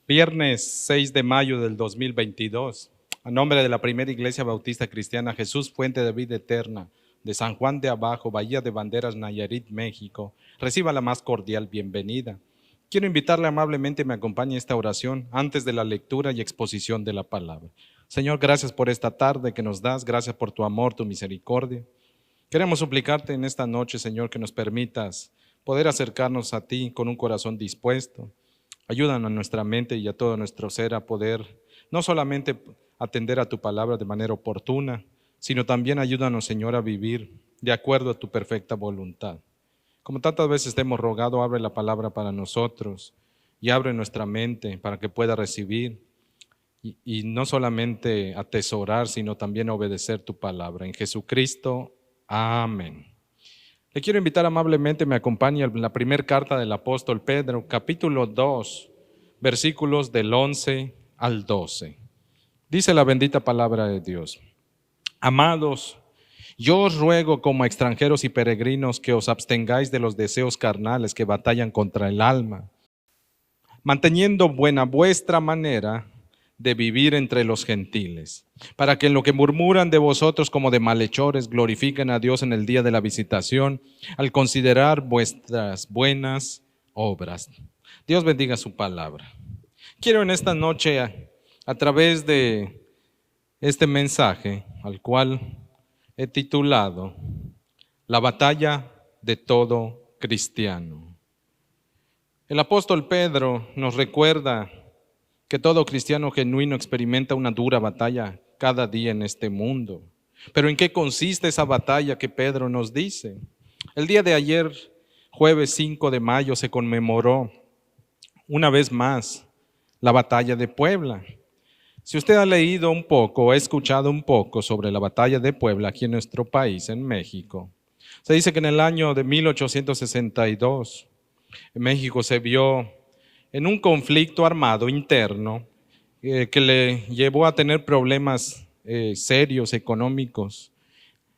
Viernes 6 de mayo del 2022, a nombre de la Primera Iglesia Bautista Cristiana Jesús Fuente de Vida Eterna, de San Juan de Abajo, Bahía de Banderas, Nayarit, México, reciba la más cordial bienvenida. Quiero invitarle amablemente a que me acompañe a esta oración antes de la lectura y exposición de la palabra. Señor, gracias por esta tarde que nos das, gracias por tu amor, tu misericordia. Queremos suplicarte en esta noche, Señor, que nos permitas poder acercarnos a ti con un corazón dispuesto. Ayúdanos a nuestra mente y a todo nuestro ser a poder no solamente atender a tu palabra de manera oportuna, sino también ayúdanos, Señor, a vivir de acuerdo a tu perfecta voluntad. Como tantas veces te hemos rogado, abre la palabra para nosotros y abre nuestra mente para que pueda recibir y no solamente atesorar, sino también obedecer tu palabra. En Jesucristo, amén. Le quiero invitar amablemente, me acompañe a la primera carta del apóstol Pedro, capítulo 2, versículos del 11 al 12. Dice la bendita palabra de Dios: Amados, yo os ruego como extranjeros y peregrinos que os abstengáis de los deseos carnales que batallan contra el alma, manteniendo buena vuestra manera de vivir entre los gentiles, para que en lo que murmuran de vosotros como de malhechores glorifiquen a Dios en el día de la visitación, al considerar vuestras buenas obras. Dios bendiga su palabra. Quiero en esta noche, a través de este mensaje, al cual he titulado La batalla de todo cristiano. El apóstol Pedro nos recuerda que todo cristiano genuino experimenta una dura batalla cada día en este mundo. Pero ¿en qué consiste esa batalla que Pedro nos dice? El día de ayer, jueves 5 de mayo, se conmemoró una vez más la batalla de Puebla. Si usted ha leído un poco, ha escuchado un poco sobre la batalla de Puebla aquí en nuestro país, en México, se dice que en el año de 1862, México se vio en un conflicto armado interno que le llevó a tener problemas serios económicos.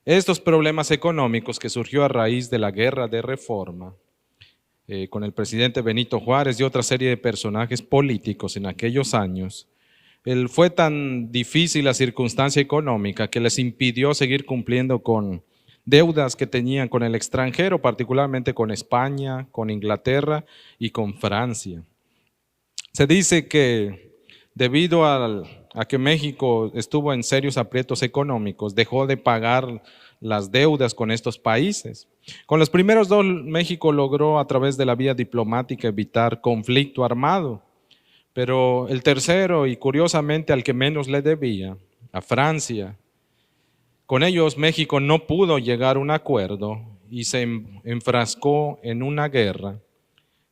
Estos problemas económicos que surgió a raíz de la guerra de reforma con el presidente Benito Juárez y otra serie de personajes políticos en aquellos años, fue tan difícil la circunstancia económica que les impidió seguir cumpliendo con deudas que tenían con el extranjero, particularmente con España, con Inglaterra y con Francia. Se dice que debido a que México estuvo en serios aprietos económicos, dejó de pagar las deudas con estos países. Con los primeros dos, México logró a través de la vía diplomática evitar conflicto armado, pero el tercero, y curiosamente al que menos le debía, a Francia, con ellos México no pudo llegar a un acuerdo y se enfrascó en una guerra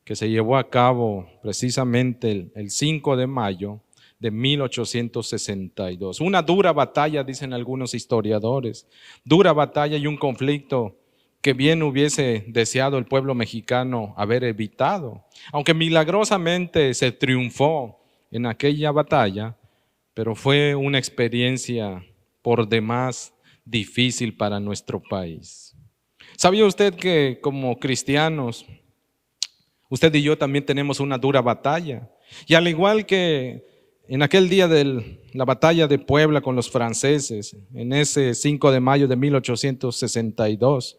que se llevó a cabo precisamente el 5 de mayo de 1862. Una dura batalla, dicen algunos historiadores, dura batalla y un conflicto que bien hubiese deseado el pueblo mexicano haber evitado, aunque milagrosamente se triunfó en aquella batalla, pero fue una experiencia por demás difícil para nuestro país. ¿Sabía usted que como cristianos, usted y yo también tenemos una dura batalla? Y al igual que en aquel día de la batalla de Puebla con los franceses, en ese 5 de mayo de 1862,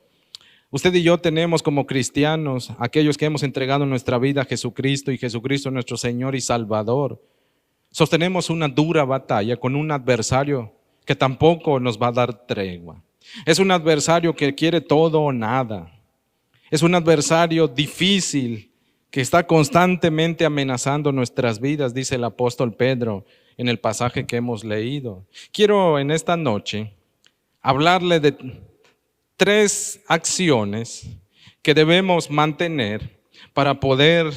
usted y yo tenemos como cristianos, aquellos que hemos entregado nuestra vida a Jesucristo y Jesucristo nuestro Señor y Salvador, sostenemos una dura batalla con un adversario que tampoco nos va a dar tregua. Es un adversario que quiere todo o nada. Es un adversario difícil que está constantemente amenazando nuestras vidas, dice el apóstol Pedro en el pasaje que hemos leído. Quiero en esta noche hablarle de 3 acciones que debemos mantener para poder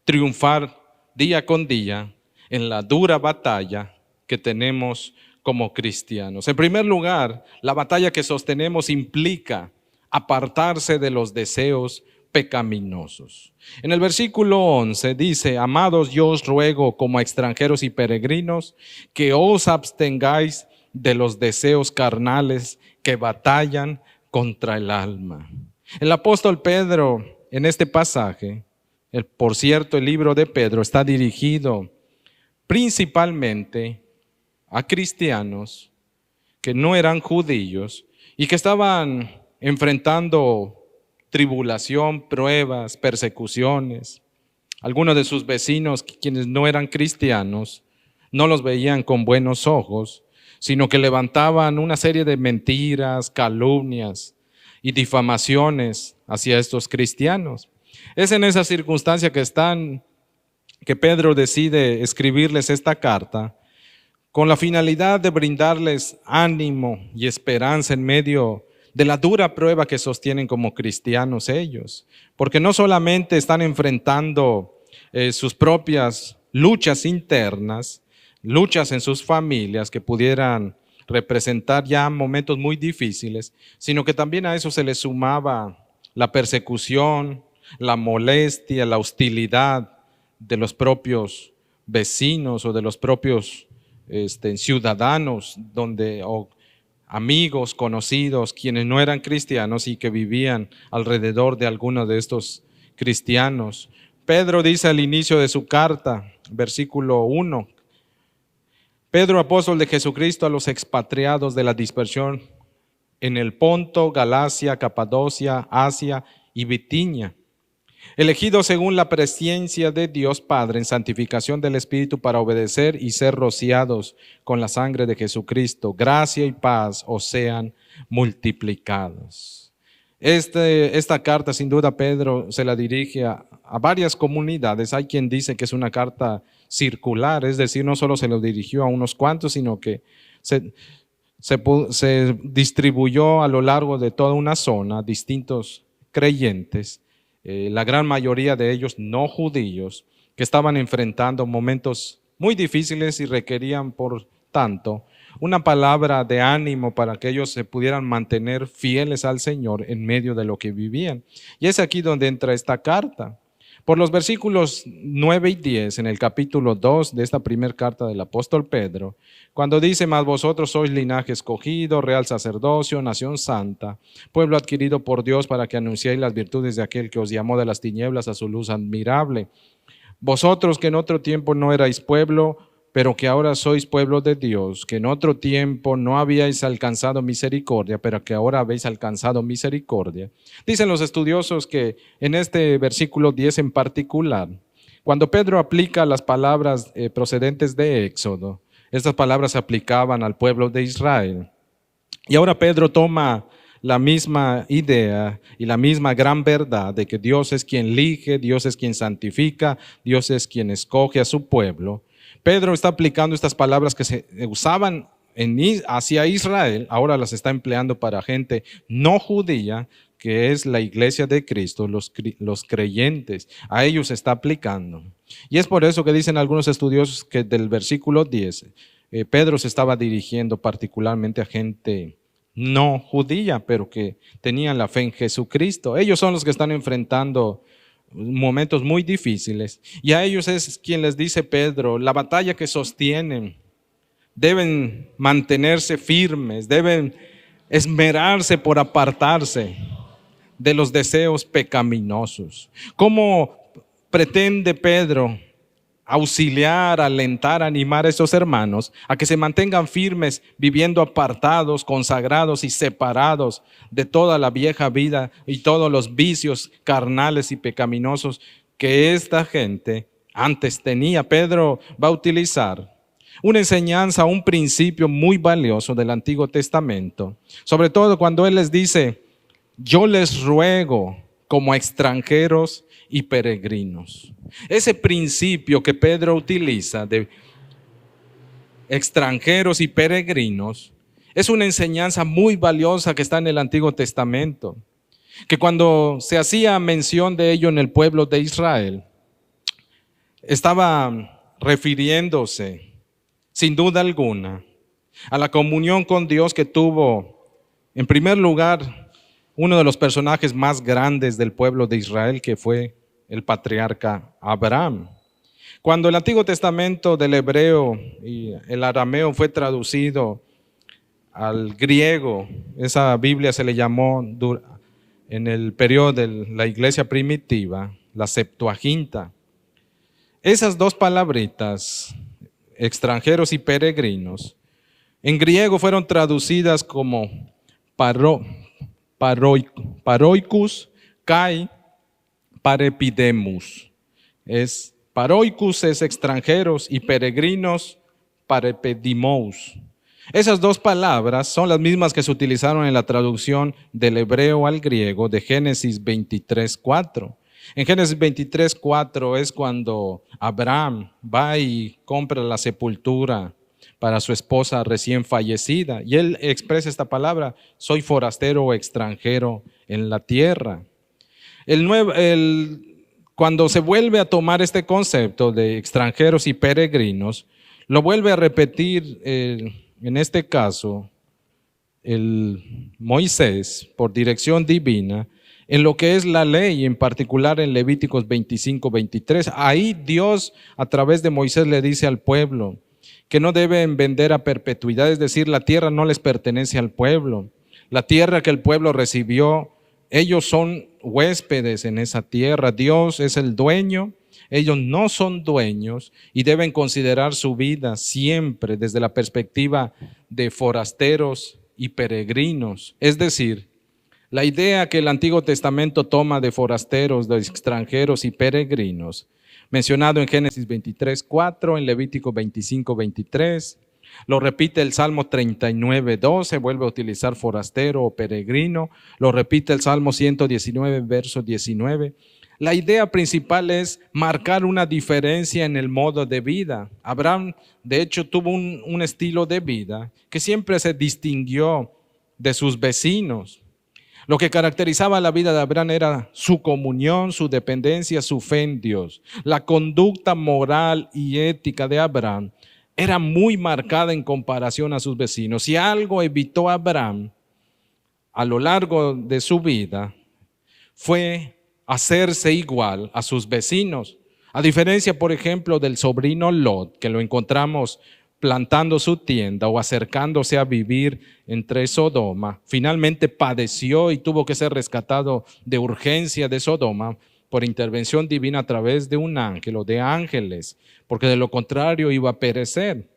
triunfar día con día en la dura batalla que tenemos como cristianos. En primer lugar, la batalla que sostenemos implica apartarse de los deseos pecaminosos. En el versículo 11 dice: Amados, yo os ruego como extranjeros y peregrinos que os abstengáis de los deseos carnales que batallan contra el alma. El apóstol Pedro en este pasaje, por cierto, el libro de Pedro está dirigido principalmente a cristianos que no eran judíos y que estaban enfrentando tribulación, pruebas, persecuciones. Algunos de sus vecinos, quienes no eran cristianos, no los veían con buenos ojos, sino que levantaban una serie de mentiras, calumnias y difamaciones hacia estos cristianos. Es en esa circunstancia que Pedro decide escribirles esta carta con la finalidad de brindarles ánimo y esperanza en medio de la dura prueba que sostienen como cristianos ellos, porque no solamente están enfrentando sus propias luchas internas, luchas en sus familias que pudieran representar ya momentos muy difíciles, sino que también a eso se le sumaba la persecución, la molestia, la hostilidad de los propios vecinos o de los propios ciudadanos, o amigos, conocidos, quienes no eran cristianos y que vivían alrededor de algunos de estos cristianos. Pedro dice al inicio de su carta, versículo 1, Pedro, apóstol de Jesucristo, a los expatriados de la dispersión en el Ponto, Galacia, Capadocia, Asia y Bitinia, elegidos según la presciencia de Dios Padre en santificación del Espíritu para obedecer y ser rociados con la sangre de Jesucristo. Gracia y paz os sean multiplicados. Esta carta, sin duda, Pedro se la dirige a varias comunidades. Hay quien dice que es una carta circular, es decir, no solo se lo dirigió a unos cuantos, sino que se distribuyó a lo largo de toda una zona, distintos creyentes, la gran mayoría de ellos no judíos, que estaban enfrentando momentos muy difíciles y requerían, por tanto, una palabra de ánimo para que ellos se pudieran mantener fieles al Señor en medio de lo que vivían. Y es aquí donde entra esta carta. Por los versículos 9 y 10 en el capítulo 2 de esta primera carta del apóstol Pedro, cuando dice, mas vosotros sois linaje escogido, real sacerdocio, nación santa, pueblo adquirido por Dios para que anunciéis las virtudes de aquel que os llamó de las tinieblas a su luz admirable. Vosotros que en otro tiempo no erais pueblo, pero que ahora sois pueblo de Dios, que en otro tiempo no habíais alcanzado misericordia, pero que ahora habéis alcanzado misericordia. Dicen los estudiosos que en este versículo 10 en particular, cuando Pedro aplica las palabras procedentes de Éxodo, estas palabras se aplicaban al pueblo de Israel. Y ahora Pedro toma la misma idea y la misma gran verdad de que Dios es quien elige, Dios es quien santifica, Dios es quien escoge a su pueblo. Pedro está aplicando estas palabras que se usaban hacia Israel, ahora las está empleando para gente no judía, que es la iglesia de Cristo, los creyentes. A ellos se está aplicando. Y es por eso que dicen algunos estudiosos que del versículo 10, Pedro se estaba dirigiendo particularmente a gente no judía, pero que tenían la fe en Jesucristo. Ellos son los que están enfrentando momentos muy difíciles, y a ellos es quien les dice Pedro, la batalla que sostienen, deben mantenerse firmes, deben esmerarse por apartarse de los deseos pecaminosos. ¿Cómo pretende Pedro auxiliar, alentar, animar a estos hermanos a que se mantengan firmes, viviendo apartados, consagrados y separados de toda la vieja vida y todos los vicios carnales y pecaminosos que esta gente antes tenía? Pedro va a utilizar una enseñanza, un principio muy valioso del Antiguo Testamento, sobre todo cuando él les dice, yo les ruego como extranjeros y peregrinos. Ese principio que Pedro utiliza de extranjeros y peregrinos es una enseñanza muy valiosa que está en el Antiguo Testamento, que cuando se hacía mención de ello en el pueblo de Israel, estaba refiriéndose sin duda alguna a la comunión con Dios que tuvo, en primer lugar, uno de los personajes más grandes del pueblo de Israel, que fue el patriarca Abraham. Cuando el Antiguo Testamento del hebreo y el arameo fue traducido al griego, esa Biblia se le llamó en el periodo de la iglesia primitiva, la Septuaginta. Esas dos palabritas extranjeros y peregrinos, en griego fueron traducidas como paroikos, kai, parepidemus. Paroikos es extranjeros y peregrinos, parepedimous. Esas dos palabras son las mismas que se utilizaron en la traducción del hebreo al griego de Génesis 23:4. En Génesis 23:4 es cuando Abraham va y compra la sepultura para su esposa recién fallecida. Y él expresa esta palabra: soy forastero o extranjero en la tierra. Cuando se vuelve a tomar este concepto de extranjeros y peregrinos, lo vuelve a repetir en este caso el Moisés por dirección divina en lo que es la ley, en particular en Levíticos 25:23. Ahí Dios a través de Moisés le dice al pueblo que no deben vender a perpetuidad, es decir, la tierra no les pertenece al pueblo. La tierra que el pueblo recibió, ellos son huéspedes en esa tierra, Dios es el dueño. Ellos no son dueños y deben considerar su vida siempre desde la perspectiva de forasteros y peregrinos. Es decir, la idea que el Antiguo Testamento toma de forasteros, de extranjeros y peregrinos, mencionado en Génesis 23:4, en Levítico 25:23, lo repite el Salmo 39:12, vuelve a utilizar forastero o peregrino, lo repite el Salmo 119, verso 19. La idea principal es marcar una diferencia en el modo de vida. Abraham, de hecho, tuvo un estilo de vida que siempre se distinguió de sus vecinos. Lo que caracterizaba la vida de Abraham era su comunión, su dependencia, su fe en Dios. La conducta moral y ética de Abraham era muy marcada en comparación a sus vecinos. Si algo evitó a Abraham a lo largo de su vida, fue hacerse igual a sus vecinos. A diferencia, por ejemplo, del sobrino Lot, que lo encontramos plantando su tienda o acercándose a vivir entre Sodoma, finalmente padeció y tuvo que ser rescatado de urgencia de Sodoma por intervención divina a través de un ángel o de ángeles, porque de lo contrario iba a perecer.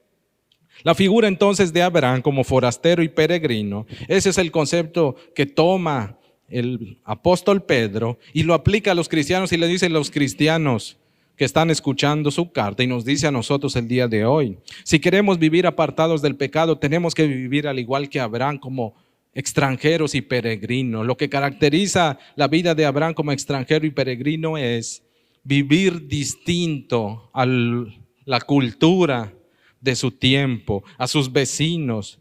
La figura entonces de Abraham como forastero y peregrino, ese es el concepto que toma el apóstol Pedro y lo aplica a los cristianos y le dice a los cristianos que están escuchando su carta y nos dice a nosotros el día de hoy: si queremos vivir apartados del pecado, tenemos que vivir al igual que Abraham como extranjeros y peregrinos. Lo que caracteriza la vida de Abraham como extranjero y peregrino es vivir distinto a la cultura de su tiempo, a sus vecinos.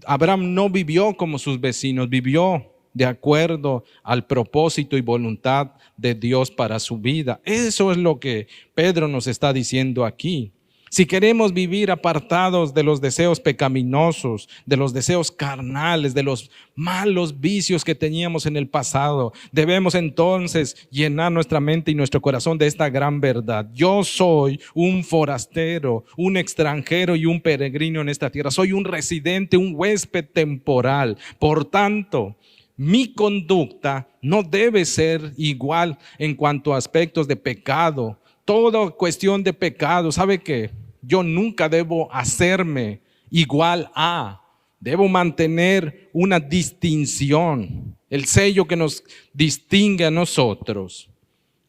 Abraham no vivió como sus vecinos, vivió de acuerdo al propósito y voluntad de Dios para su vida. Eso es lo que Pedro nos está diciendo aquí. Si queremos vivir apartados de los deseos pecaminosos, de los deseos carnales, de los malos vicios que teníamos en el pasado, debemos entonces llenar nuestra mente y nuestro corazón de esta gran verdad. Yo soy un forastero, un extranjero y un peregrino en esta tierra. Soy un residente, un huésped temporal. Por tanto, mi conducta no debe ser igual en cuanto a aspectos de pecado. Toda cuestión de pecado, ¿sabe qué? Yo nunca debo hacerme igual a. Debo mantener una distinción. El sello que nos distingue a nosotros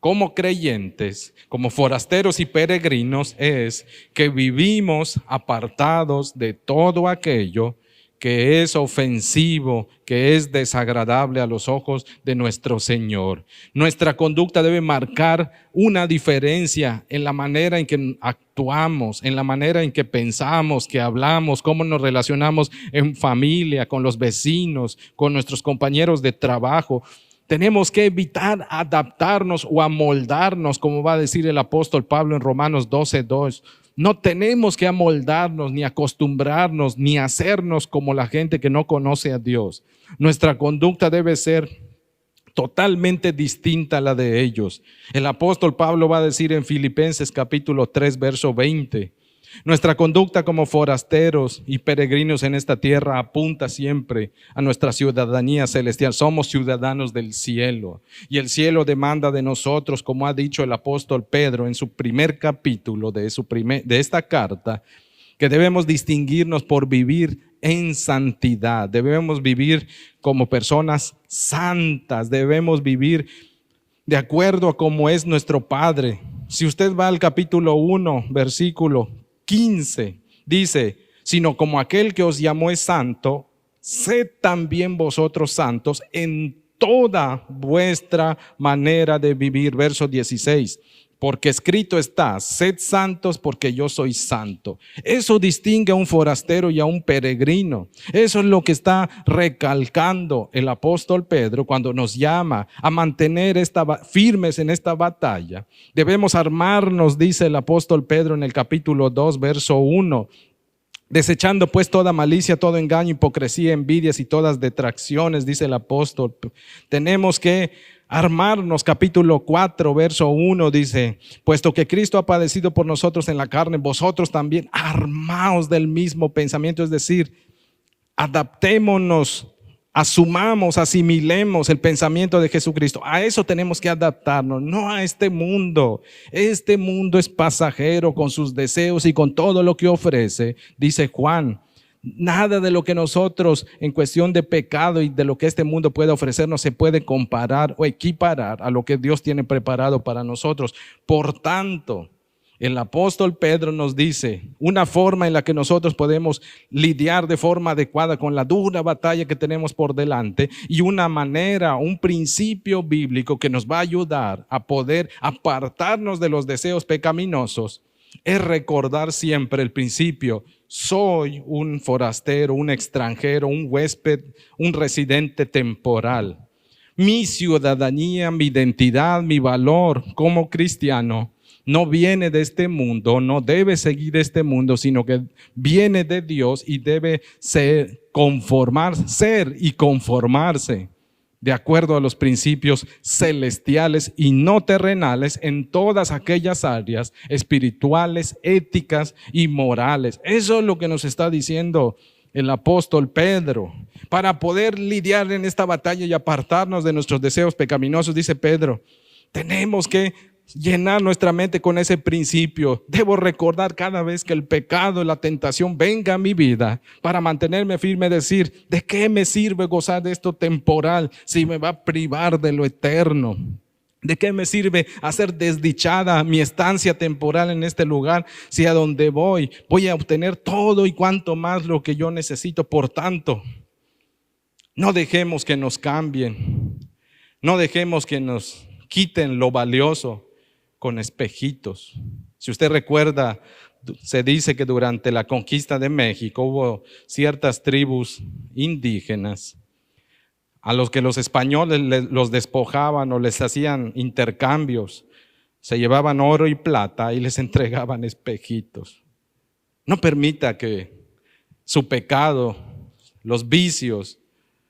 como creyentes, como forasteros y peregrinos, es que vivimos apartados de todo aquello que es ofensivo, que es desagradable a los ojos de nuestro Señor. Nuestra conducta debe marcar una diferencia en la manera en que actuamos, en la manera en que pensamos, que hablamos, cómo nos relacionamos en familia, con los vecinos, con nuestros compañeros de trabajo. Tenemos que evitar adaptarnos o amoldarnos, como va a decir el apóstol Pablo en Romanos 12:2. No tenemos que amoldarnos, ni acostumbrarnos, ni hacernos como la gente que no conoce a Dios. Nuestra conducta debe ser totalmente distinta a la de ellos. El apóstol Pablo va a decir en Filipenses capítulo 3, verso 20. Nuestra conducta como forasteros y peregrinos en esta tierra apunta siempre a nuestra ciudadanía celestial. Somos ciudadanos del cielo y el cielo demanda de nosotros, como ha dicho el apóstol Pedro en su primer capítulo de esta carta, que debemos distinguirnos por vivir en santidad, debemos vivir como personas santas, debemos vivir de acuerdo a cómo es nuestro Padre. Si usted va al capítulo 1, versículo 15, dice, sino como aquel que os llamó es santo, sed también vosotros santos en toda vuestra manera de vivir. Verso 16, porque escrito está, sed santos porque yo soy santo. Eso distingue a un forastero y a un peregrino. Eso es lo que está recalcando el apóstol Pedro cuando nos llama a mantener firmes en esta batalla. Debemos armarnos, dice el apóstol Pedro en el capítulo 2, verso 1. Desechando pues toda malicia, todo engaño, hipocresía, envidias y todas detracciones, dice el apóstol. Tenemos que armarnos. Capítulo 4, verso 1 dice, puesto que Cristo ha padecido por nosotros en la carne, vosotros también armaos del mismo pensamiento, es decir, adaptémonos, asumamos, asimilemos el pensamiento de Jesucristo. A eso tenemos que adaptarnos, no a este mundo. Este mundo es pasajero con sus deseos y con todo lo que ofrece, dice Juan. Nada de lo que nosotros en cuestión de pecado y de lo que este mundo puede ofrecernos se puede comparar o equiparar a lo que Dios tiene preparado para nosotros. Por tanto, el apóstol Pedro nos dice una forma en la que nosotros podemos lidiar de forma adecuada con la dura batalla que tenemos por delante, y una manera, un principio bíblico que nos va a ayudar a poder apartarnos de los deseos pecaminosos, es recordar siempre el principio: soy un forastero, un extranjero, un huésped, un residente temporal. Mi ciudadanía, mi identidad, mi valor como cristiano no viene de este mundo, no debe seguir este mundo, sino que viene de Dios y debe ser y conformarse de acuerdo a los principios celestiales y no terrenales en todas aquellas áreas espirituales, éticas y morales. Eso es lo que nos está diciendo el apóstol Pedro. Para poder lidiar en esta batalla y apartarnos de nuestros deseos pecaminosos, dice Pedro, tenemos que llenar nuestra mente con ese principio. Debo recordar cada vez que el pecado, la tentación venga a mi vida, para mantenerme firme, decir, ¿de qué me sirve gozar de esto temporal si me va a privar de lo eterno? ¿De qué me sirve hacer desdichada mi estancia temporal en este lugar si a donde voy a obtener todo y cuanto más lo que yo necesito? Por tanto, no dejemos que nos cambien, no dejemos que nos quiten lo valioso con espejitos. Si usted recuerda, se dice que durante la conquista de México hubo ciertas tribus indígenas a los que los españoles los despojaban o les hacían intercambios. Se llevaban oro y plata y les entregaban espejitos. No permita que su pecado, los vicios,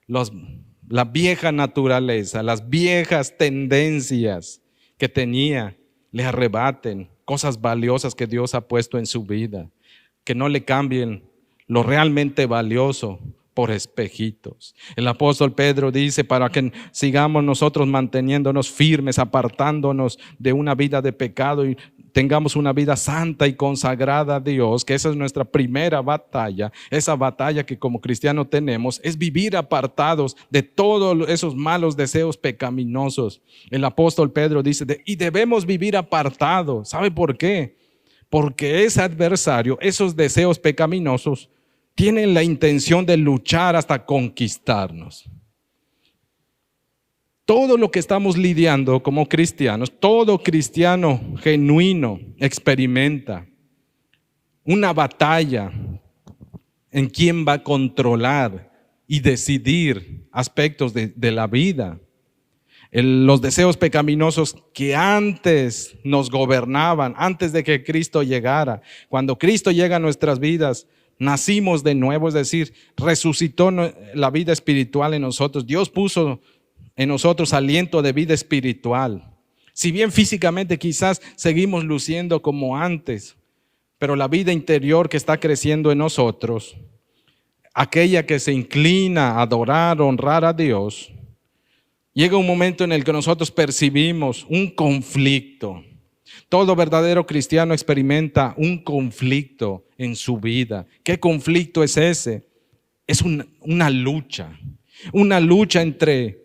la vieja naturaleza, las viejas tendencias que tenía, le arrebaten cosas valiosas que Dios ha puesto en su vida. Que no le cambien lo realmente valioso por espejitos. El apóstol Pedro dice, para que sigamos nosotros manteniéndonos firmes, apartándonos de una vida de pecado y tengamos una vida santa y consagrada a Dios, que esa es nuestra primera batalla. Esa batalla que como cristianos tenemos es vivir apartados de todos esos malos deseos pecaminosos. El apóstol Pedro dice, y debemos vivir apartados. ¿Sabe por qué? Porque ese adversario, esos deseos pecaminosos, tienen la intención de luchar hasta conquistarnos. Todo lo que estamos lidiando como cristianos, todo cristiano genuino experimenta una batalla en quién va a controlar y decidir aspectos de la vida. Los deseos pecaminosos que antes nos gobernaban, antes de que Cristo llegara. Cuando Cristo llega a nuestras vidas, nacimos de nuevo, es decir, resucitó la vida espiritual en nosotros. Dios puso en nosotros aliento de vida espiritual. Si bien físicamente quizás seguimos luciendo como antes, pero la vida interior que está creciendo en nosotros, aquella que se inclina a adorar, honrar a Dios, llega un momento en el que nosotros percibimos un conflicto. Todo verdadero cristiano experimenta un conflicto en su vida. ¿Qué conflicto es ese? Es una lucha entre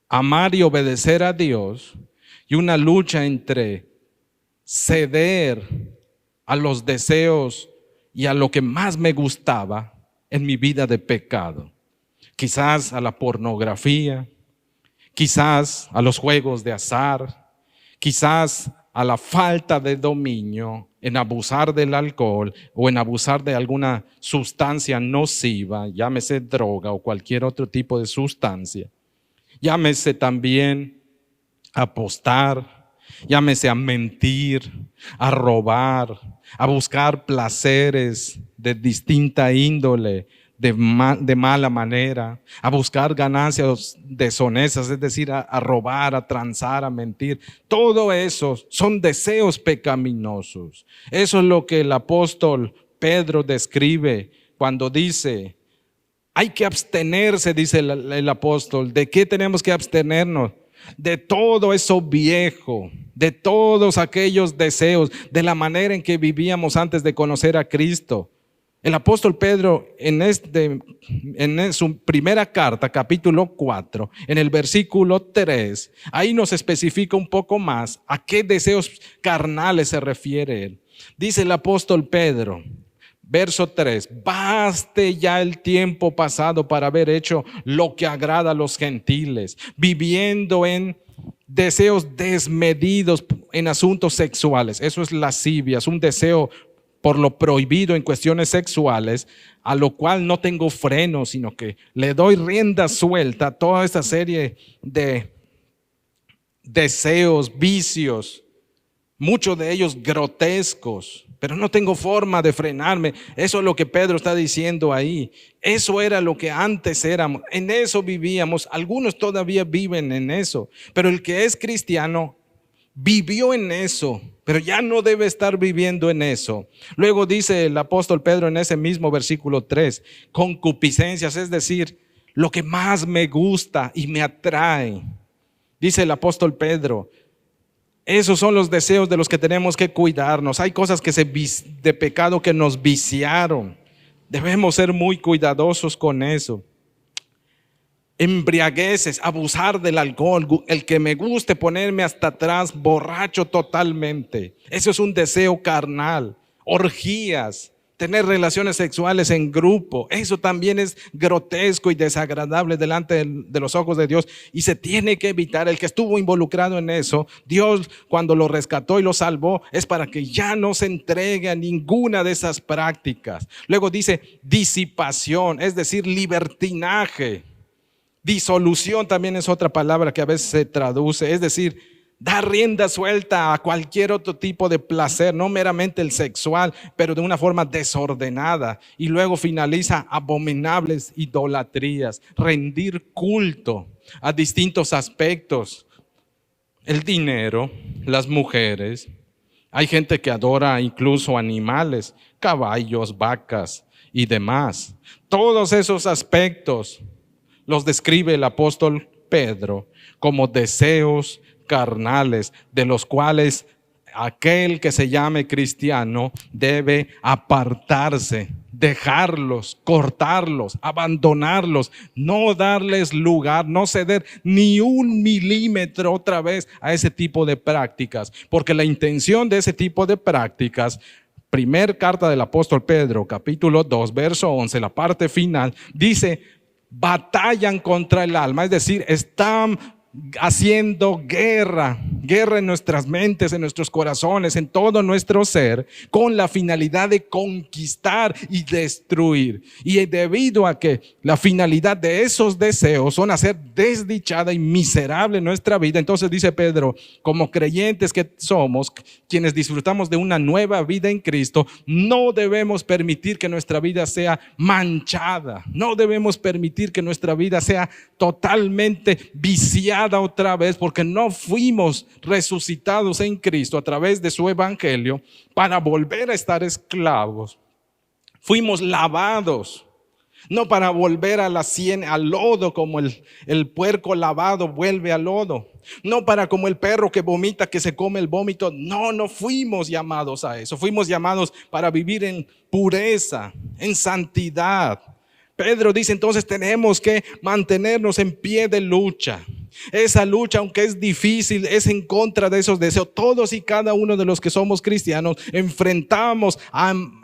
amar y obedecer a Dios y una lucha entre ceder a los deseos y a lo que más me gustaba en mi vida de pecado. Quizás a la pornografía, quizás a los juegos de azar, quizás a la falta de dominio en abusar del alcohol o en abusar de alguna sustancia nociva, llámese droga o cualquier otro tipo de sustancia. Llámese también a apostar, llámese a mentir, a robar, a buscar placeres de distinta índole, de mala manera, a buscar ganancias deshonestas, es decir, a robar, a transar, a mentir. Todo eso son deseos pecaminosos. Eso es lo que el apóstol Pedro describe cuando dice, hay que abstenerse, dice el apóstol. ¿De qué tenemos que abstenernos? De todo eso viejo, de todos aquellos deseos, de la manera en que vivíamos antes de conocer a Cristo. El apóstol Pedro en su primera carta, capítulo 4, en el versículo 3, ahí nos especifica un poco más a qué deseos carnales se refiere él. Dice el apóstol Pedro, verso 3, baste ya el tiempo pasado para haber hecho lo que agrada a los gentiles, viviendo en deseos desmedidos en asuntos sexuales. Eso es lascivia, es un deseo por lo prohibido en cuestiones sexuales, a lo cual no tengo freno, sino que le doy rienda suelta a toda esta serie de deseos, vicios, muchos de ellos grotescos, pero no tengo forma de frenarme. Eso es lo que Pedro está diciendo ahí. Eso era lo que antes éramos, en eso vivíamos. Algunos todavía viven en eso, pero el que es cristiano vivió en eso, pero ya no debe estar viviendo en eso. Luego dice el apóstol Pedro en ese mismo versículo 3, concupiscencias, es decir, lo que más me gusta y me atrae. Dice el apóstol Pedro, esos son los deseos de los que tenemos que cuidarnos. Hay cosas de pecado que nos viciaron. Debemos ser muy cuidadosos con eso. Embriagueces, abusar del alcohol, el que me guste ponerme hasta atrás borracho totalmente. Eso es un deseo carnal. Orgías, tener relaciones sexuales en grupo, eso también es grotesco y desagradable delante de los ojos de Dios y se tiene que evitar. El que estuvo involucrado en eso, Dios cuando lo rescató y lo salvó es para que ya no se entregue a ninguna de esas prácticas. Luego dice disipación, es decir, libertinaje. Disolución también es otra palabra que a veces se traduce, es decir, dar rienda suelta a cualquier otro tipo de placer, no meramente el sexual, pero de una forma desordenada. Y luego finaliza abominables idolatrías, rendir culto a distintos aspectos. El dinero, las mujeres, hay gente que adora incluso animales, caballos, vacas y demás. Todos esos aspectos los describe el apóstol Pedro como deseos carnales, de los cuales aquel que se llame cristiano debe apartarse, dejarlos, cortarlos, abandonarlos, no darles lugar, no ceder ni un milímetro otra vez a ese tipo de prácticas, porque la intención de ese tipo de prácticas, primer carta del apóstol Pedro, capítulo 2, verso 11, la parte final, dice, batallan contra el alma, es decir, están haciendo guerra en nuestras mentes, en nuestros corazones, en todo nuestro ser, con la finalidad de conquistar y destruir. Y debido a que la finalidad de esos deseos son hacer desdichada y miserable nuestra vida, entonces dice Pedro, como creyentes que somos, quienes disfrutamos de una nueva vida en Cristo, no debemos permitir que nuestra vida sea manchada, no debemos permitir que nuestra vida sea totalmente viciada otra vez, porque no fuimos resucitados en Cristo a través de su evangelio para volver a estar esclavos. Fuimos lavados, No para volver a la al lodo como el puerco lavado vuelve al lodo. No para como el perro que vomita, que se come el vómito. No, no fuimos llamados a eso. Fuimos llamados para vivir en pureza, en santidad. Pedro dice entonces tenemos que mantenernos en pie de lucha. Esa lucha, aunque es difícil, es en contra de esos deseos. Todos y cada uno de los que somos cristianos enfrentamos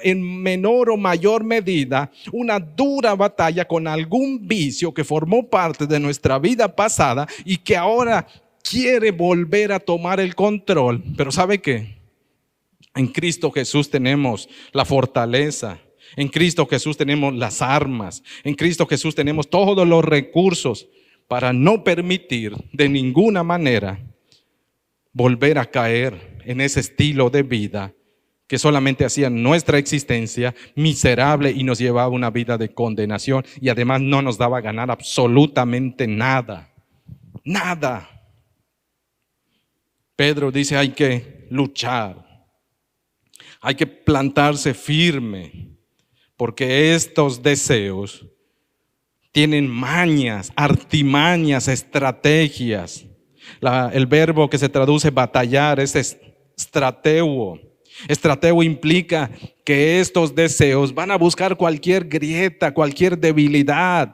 en menor o mayor medida una dura batalla con algún vicio que formó parte de nuestra vida pasada y que ahora quiere volver a tomar el control. Pero ¿sabe qué? En Cristo Jesús tenemos la fortaleza. En Cristo Jesús tenemos las armas. En Cristo Jesús tenemos todos los recursos para no permitir de ninguna manera volver a caer en ese estilo de vida que solamente hacía nuestra existencia miserable y nos llevaba a una vida de condenación y además no nos daba a ganar absolutamente nada. Nada. Pedro dice hay que luchar, hay que plantarse firme. Porque estos deseos tienen mañas, artimañas, estrategias. El verbo que se traduce batallar es estrateuo. Estrateuo implica que estos deseos van a buscar cualquier grieta, cualquier debilidad.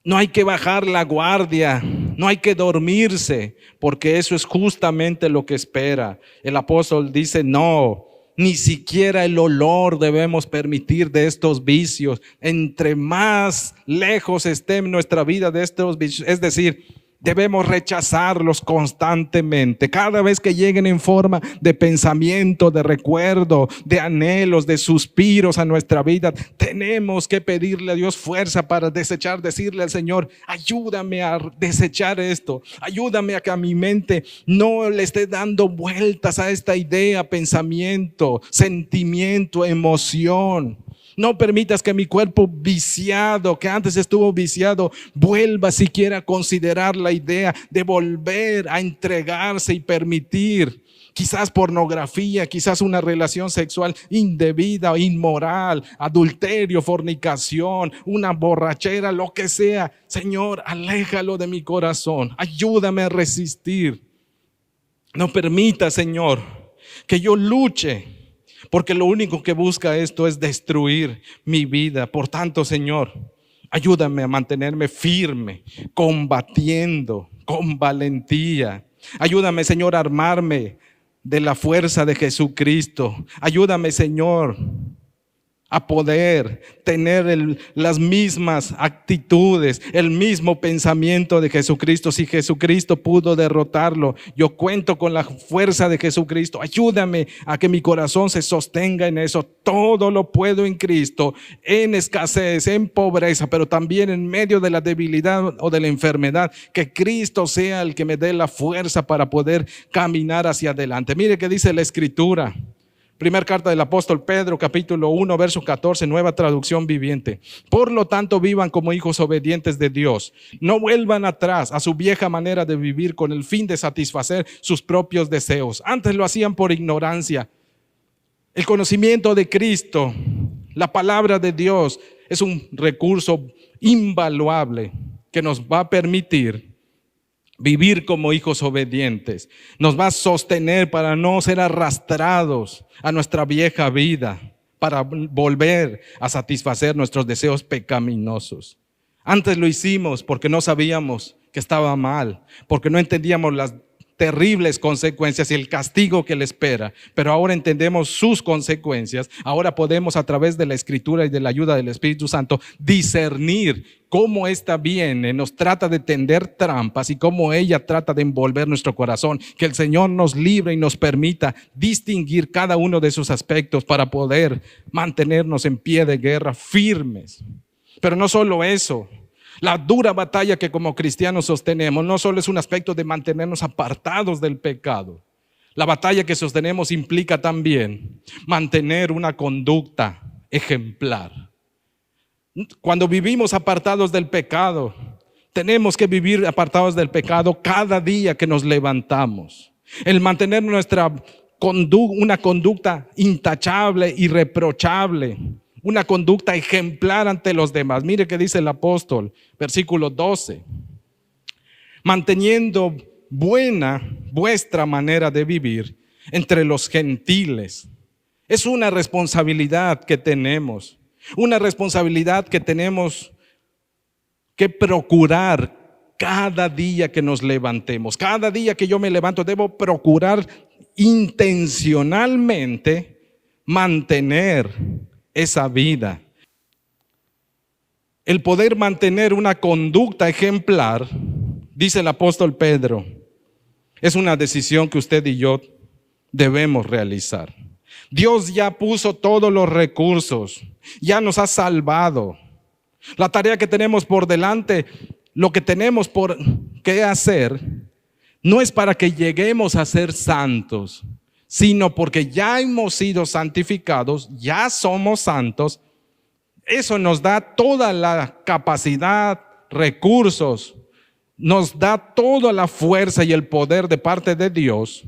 No hay que bajar la guardia, no hay que dormirse, porque eso es justamente lo que espera. El apóstol dice no. Ni siquiera el olor debemos permitir de estos vicios. Entre más lejos esté en nuestra vida de estos vicios, es decir, debemos rechazarlos constantemente. Cada vez que lleguen en forma de pensamiento, de recuerdo, de anhelos, de suspiros a nuestra vida, tenemos que pedirle a Dios fuerza para desechar, decirle al Señor, ayúdame a desechar esto, ayúdame a que a mi mente no le esté dando vueltas a esta idea, pensamiento, sentimiento, emoción. No permitas que mi cuerpo viciado, que antes estuvo viciado, vuelva siquiera a considerar la idea de volver a entregarse y permitir quizás pornografía, quizás una relación sexual indebida o inmoral, adulterio, fornicación, una borrachera, lo que sea. Señor, aléjalo de mi corazón, ayúdame a resistir. No permita, Señor, que yo luche, porque lo único que busca esto es destruir mi vida. Por tanto, Señor, ayúdame a mantenerme firme, combatiendo con valentía. Ayúdame, Señor, a armarme de la fuerza de Jesucristo. Ayúdame, Señor, a poder tener las mismas actitudes, el mismo pensamiento de Jesucristo. Si Jesucristo pudo derrotarlo, yo cuento con la fuerza de Jesucristo. Ayúdame a que mi corazón se sostenga en eso. Todo lo puedo en Cristo, en escasez, en pobreza, pero también en medio de la debilidad o de la enfermedad. Que Cristo sea el que me dé la fuerza para poder caminar hacia adelante. Mire que dice la Escritura. Primera carta del apóstol Pedro, capítulo 1, verso 14, nueva traducción viviente. Por lo tanto, vivan como hijos obedientes de Dios. No vuelvan atrás a su vieja manera de vivir con el fin de satisfacer sus propios deseos. Antes lo hacían por ignorancia. El conocimiento de Cristo, la palabra de Dios, es un recurso invaluable que nos va a permitir vivir como hijos obedientes. Nos va a sostener para no ser arrastrados a nuestra vieja vida, para volver a satisfacer nuestros deseos pecaminosos. Antes lo hicimos porque no sabíamos que estaba mal, porque no entendíamos las terribles consecuencias y el castigo que le espera, pero ahora entendemos sus consecuencias. Ahora podemos, a través de la Escritura y de la ayuda del Espíritu Santo, discernir cómo esta viene, nos trata de tender trampas y cómo ella trata de envolver nuestro corazón. Que el Señor nos libre y nos permita distinguir cada uno de esos aspectos para poder mantenernos en pie de guerra firmes. Pero no solo eso. La dura batalla que como cristianos sostenemos no solo es un aspecto de mantenernos apartados del pecado. La batalla que sostenemos implica también mantener una conducta ejemplar. Cuando vivimos apartados del pecado, tenemos que vivir apartados del pecado cada día que nos levantamos. El mantener una conducta intachable, irreprochable, una conducta ejemplar ante los demás. Mire qué dice el apóstol, versículo 12. Manteniendo buena vuestra manera de vivir entre los gentiles. Es una responsabilidad que tenemos. Una responsabilidad que tenemos que procurar cada día que nos levantemos. Cada día que yo me levanto debo procurar intencionalmente mantener esa vida. El poder mantener una conducta ejemplar, dice el apóstol Pedro, es una decisión que usted y yo debemos realizar. Dios ya puso todos los recursos, ya nos ha salvado. La tarea que tenemos por delante, lo que tenemos por qué hacer, no es para que lleguemos a ser santos, sino porque ya hemos sido santificados, ya somos santos. Eso nos da toda la capacidad, recursos, nos da toda la fuerza y el poder de parte de Dios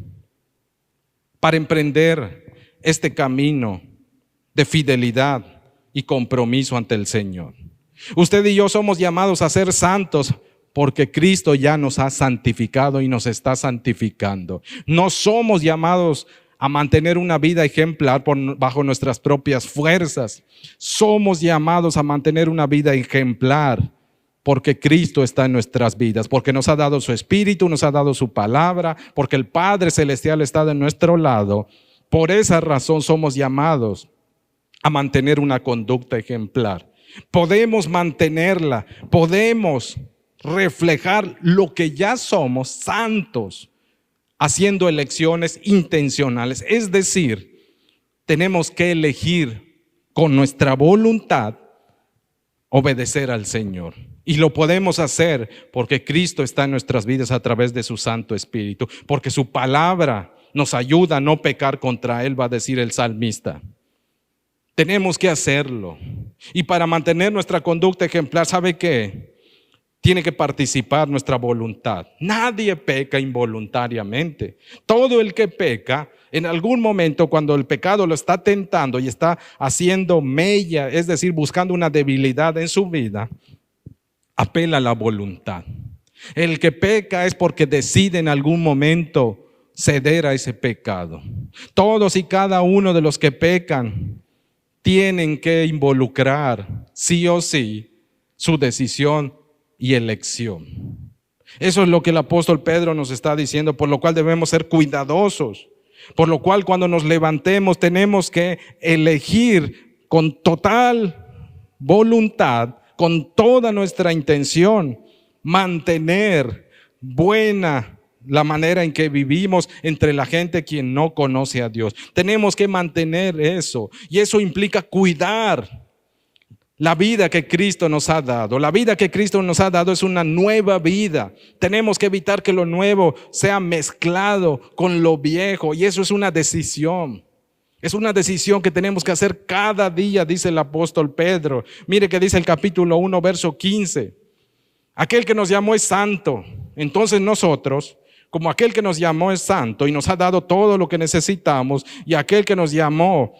para emprender este camino de fidelidad y compromiso ante el Señor. Usted y yo somos llamados a ser santos porque Cristo ya nos ha santificado y nos está santificando. No somos llamados a mantener una vida ejemplar bajo nuestras propias fuerzas. Somos llamados a mantener una vida ejemplar porque Cristo está en nuestras vidas, porque nos ha dado su Espíritu, nos ha dado su palabra, porque el Padre Celestial está de nuestro lado. Por esa razón somos llamados a mantener una conducta ejemplar. Podemos mantenerla, podemos reflejar lo que ya somos, santos, haciendo elecciones intencionales. Es decir, tenemos que elegir con nuestra voluntad obedecer al Señor. Y lo podemos hacer porque Cristo está en nuestras vidas a través de su Santo Espíritu, porque su palabra nos ayuda a no pecar contra Él, va a decir el salmista. Tenemos que hacerlo. Y para mantener nuestra conducta ejemplar, ¿sabe qué? Tiene que participar nuestra voluntad. Nadie peca involuntariamente. Todo el que peca, en algún momento cuando el pecado lo está tentando y está haciendo mella, es decir, buscando una debilidad en su vida, apela a la voluntad. El que peca es porque decide en algún momento ceder a ese pecado. Todos y cada uno de los que pecan tienen que involucrar sí o sí su decisión y elección. Eso es lo que el apóstol Pedro nos está diciendo, por lo cual debemos ser cuidadosos, por lo cual cuando nos levantemos tenemos que elegir con total voluntad, con toda nuestra intención, mantener buena la manera en que vivimos entre la gente quien no conoce a Dios. Tenemos que mantener eso, y eso implica cuidar la vida que Cristo nos ha dado. La vida que Cristo nos ha dado es una nueva vida. Tenemos que evitar que lo nuevo sea mezclado con lo viejo, y eso es una decisión. Es una decisión que tenemos que hacer cada día, dice el apóstol Pedro. Mire que dice el capítulo 1, verso 15. Aquel que nos llamó es santo. Entonces nosotros, como aquel que nos llamó es santo y nos ha dado todo lo que necesitamos, y aquel que nos llamó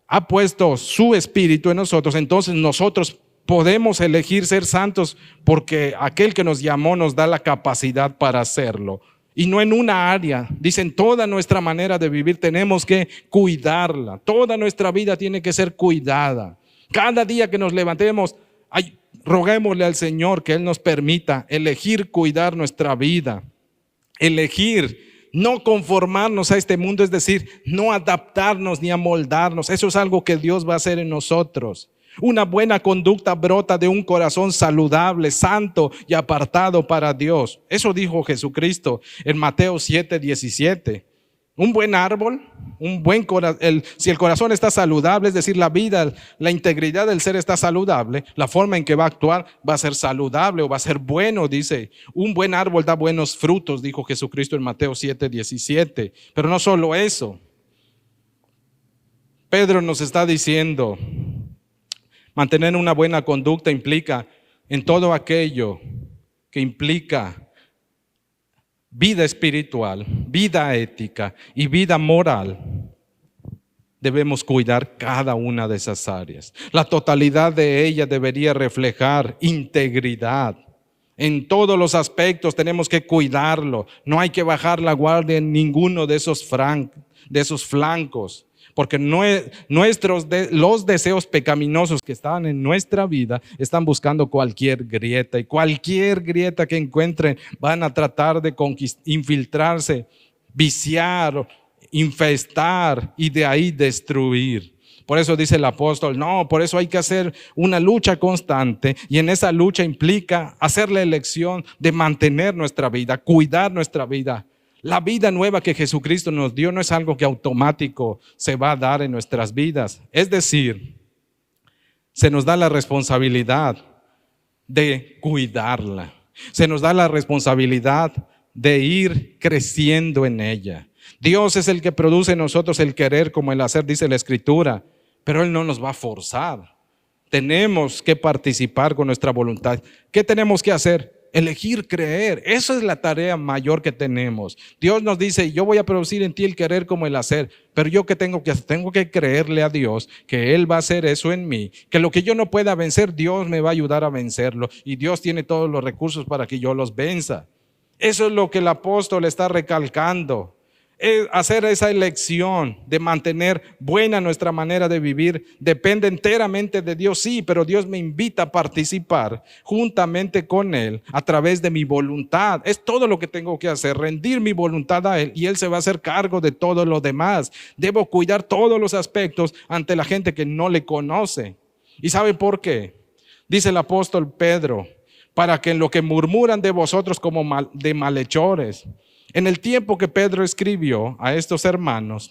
ha puesto su espíritu en nosotros, entonces nosotros podemos elegir ser santos porque aquel que nos llamó nos da la capacidad para hacerlo. Y no en una área, dicen, toda nuestra manera de vivir tenemos que cuidarla. Toda nuestra vida tiene que ser cuidada. Cada día que nos levantemos, roguémosle al Señor que Él nos permita elegir cuidar nuestra vida. Elegir no conformarnos a este mundo, es decir, no adaptarnos ni amoldarnos. Eso es algo que Dios va a hacer en nosotros. Una buena conducta brota de un corazón saludable, santo y apartado para Dios. Eso dijo Jesucristo en Mateo 7:17. Un buen árbol, si el corazón está saludable, es decir, la vida, la integridad del ser está saludable, la forma en que va a actuar va a ser saludable o va a ser bueno, dice. Un buen árbol da buenos frutos, dijo Jesucristo en Mateo 7:17. Pero no solo eso. Pedro nos está diciendo, mantener una buena conducta implica en todo aquello que implica vida espiritual, vida ética y vida moral. debemos cuidar cada una de esas áreas. La totalidad de ellas debería reflejar integridad. En todos los aspectos tenemos que cuidarlo. No hay que bajar la guardia en ninguno de esos flancos. Porque los deseos pecaminosos que están en nuestra vida están buscando cualquier grieta. Y cualquier grieta que encuentren van a tratar de infiltrarse, viciar, infestar y de ahí destruir. Por eso dice el apóstol, no, por eso hay que hacer una lucha constante, y en esa lucha implica hacer la elección de mantener nuestra vida, cuidar nuestra vida. La vida nueva que Jesucristo nos dio no es algo que automático se va a dar en nuestras vidas. Es decir, se nos da la responsabilidad de cuidarla. Se nos da la responsabilidad de ir creciendo en ella. Dios es el que produce en nosotros el querer como el hacer, dice la Escritura, pero Él no nos va a forzar. Tenemos que participar con nuestra voluntad. ¿Qué tenemos que hacer? Elegir creer. Esa es la tarea mayor que tenemos. Dios nos dice, yo voy a producir en ti el querer como el hacer, pero yo ¿qué tengo que hacer? Tengo que creerle a Dios que Él va a hacer eso en mí, que lo que yo no pueda vencer, Dios me va a ayudar a vencerlo, y Dios tiene todos los recursos para que yo los venza. Eso es lo que el apóstol está recalcando. Hacer esa elección de mantener buena nuestra manera de vivir depende enteramente de Dios, sí, pero Dios me invita a participar juntamente con Él a través de mi voluntad. Es todo lo que tengo que hacer, rendir mi voluntad a Él, y Él se va a hacer cargo de todo lo demás. Debo cuidar todos los aspectos ante la gente que no le conoce. ¿Y sabe por qué? Dice el apóstol Pedro, para que en lo que murmuran de vosotros como de malhechores. En el tiempo que Pedro escribió a estos hermanos,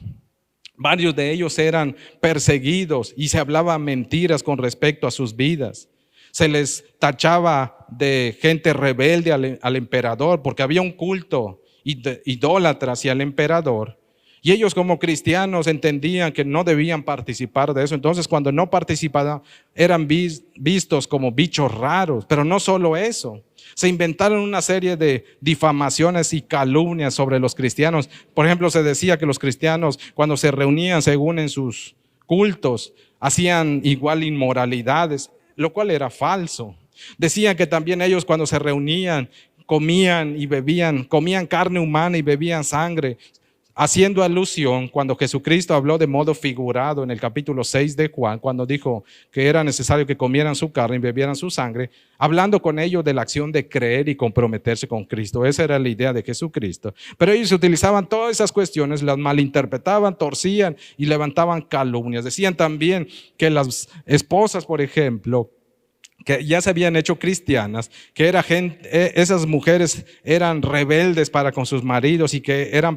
varios de ellos eran perseguidos y se hablaban mentiras con respecto a sus vidas. Se les tachaba de gente rebelde al emperador, porque había un culto idólatra hacia el emperador. Y ellos como cristianos entendían que no debían participar de eso. Entonces cuando no participaban eran vistos como bichos raros. Pero no solo eso, se inventaron una serie de difamaciones y calumnias sobre los cristianos. Por ejemplo, se decía que los cristianos cuando se reunían según en sus cultos hacían igual inmoralidades, lo cual era falso. Decían que también ellos cuando se reunían comían y bebían, comían carne humana y bebían sangre, haciendo alusión cuando Jesucristo habló de modo figurado en el capítulo 6 de Juan, cuando dijo que era necesario que comieran su carne y bebieran su sangre, hablando con ellos de la acción de creer y comprometerse con Cristo. Esa era la idea de Jesucristo. Pero ellos utilizaban todas esas cuestiones, las malinterpretaban, torcían y levantaban calumnias. Decían también que las esposas, por ejemplo, que ya se habían hecho cristianas, que esas mujeres eran rebeldes para con sus maridos y que eran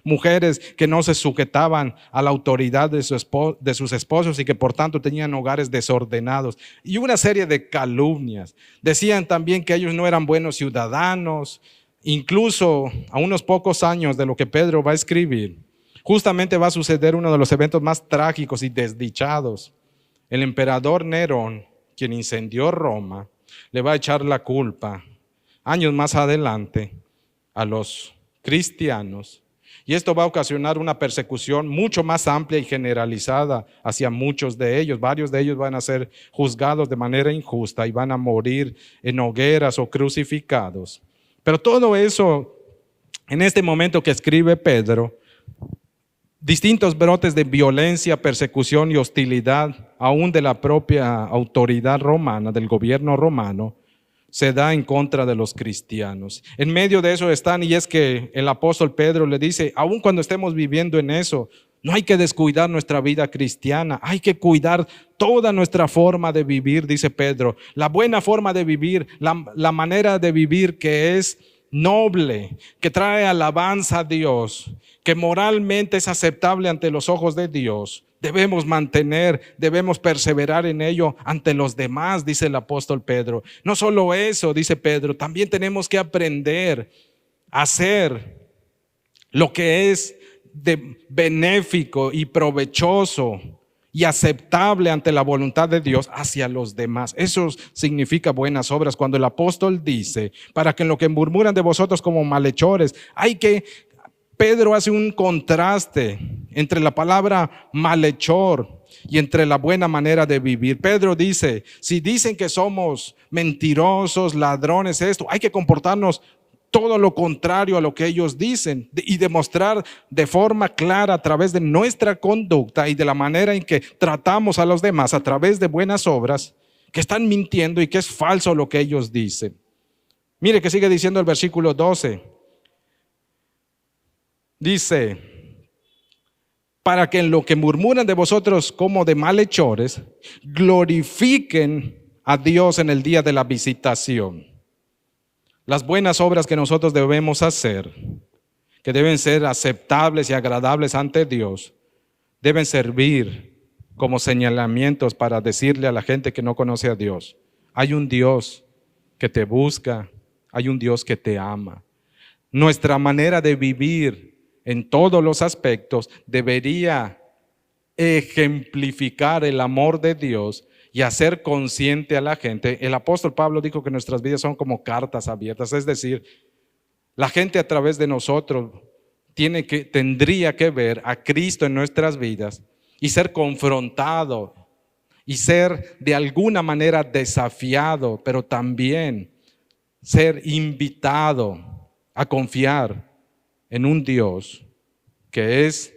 mujeres que no se sujetaban a la autoridad de sus esposos y que por tanto tenían hogares desordenados, y una serie de calumnias. Decían también que ellos no eran buenos ciudadanos. Incluso a unos pocos años de lo que Pedro va a escribir, justamente va a suceder uno de los eventos más trágicos y desdichados. El emperador Nerón, quien incendió Roma, le va a echar la culpa años más adelante a los cristianos, y esto va a ocasionar una persecución mucho más amplia y generalizada hacia muchos de ellos. Varios de ellos van a ser juzgados de manera injusta y van a morir en hogueras o crucificados. Pero todo eso, en este momento que escribe Pedro, distintos brotes de violencia, persecución y hostilidad, aún de la propia autoridad romana, del gobierno romano, se da en contra de los cristianos. En medio de eso están, y es que el apóstol Pedro le dice, aún cuando estemos viviendo en eso, no hay que descuidar nuestra vida cristiana, hay que cuidar toda nuestra forma de vivir, dice Pedro. La buena forma de vivir, la manera de vivir que es noble, que trae alabanza a Dios, que moralmente es aceptable ante los ojos de Dios. Debemos mantener, debemos perseverar en ello ante los demás, dice el apóstol Pedro. No solo eso, dice Pedro, también tenemos que aprender a hacer lo que es benéfico y provechoso y aceptable ante la voluntad de Dios hacia los demás. Eso significa buenas obras. Cuando el apóstol dice, para que en lo que murmuran de vosotros como malhechores, hay que Pedro hace un contraste entre la palabra malhechor y entre la buena manera de vivir. Pedro dice, si dicen que somos mentirosos, ladrones, esto, hay que comportarnos todo lo contrario a lo que ellos dicen y demostrar de forma clara a través de nuestra conducta y de la manera en que tratamos a los demás a través de buenas obras, que están mintiendo y que es falso lo que ellos dicen. Mire que sigue diciendo el versículo 12. Dice, para que en lo que murmuran de vosotros como de malhechores, glorifiquen a Dios en el día de la visitación. Las buenas obras que nosotros debemos hacer, que deben ser aceptables y agradables ante Dios, deben servir como señalamientos para decirle a la gente que no conoce a Dios: hay un Dios que te busca, hay un Dios que te ama. Nuestra manera de vivir en todos los aspectos debería ejemplificar el amor de Dios y hacer consciente a la gente. El apóstol Pablo dijo que nuestras vidas son como cartas abiertas, es decir, la gente a través de nosotros tendría que ver a Cristo en nuestras vidas y ser confrontado y ser de alguna manera desafiado, pero también ser invitado a confiar en un Dios que es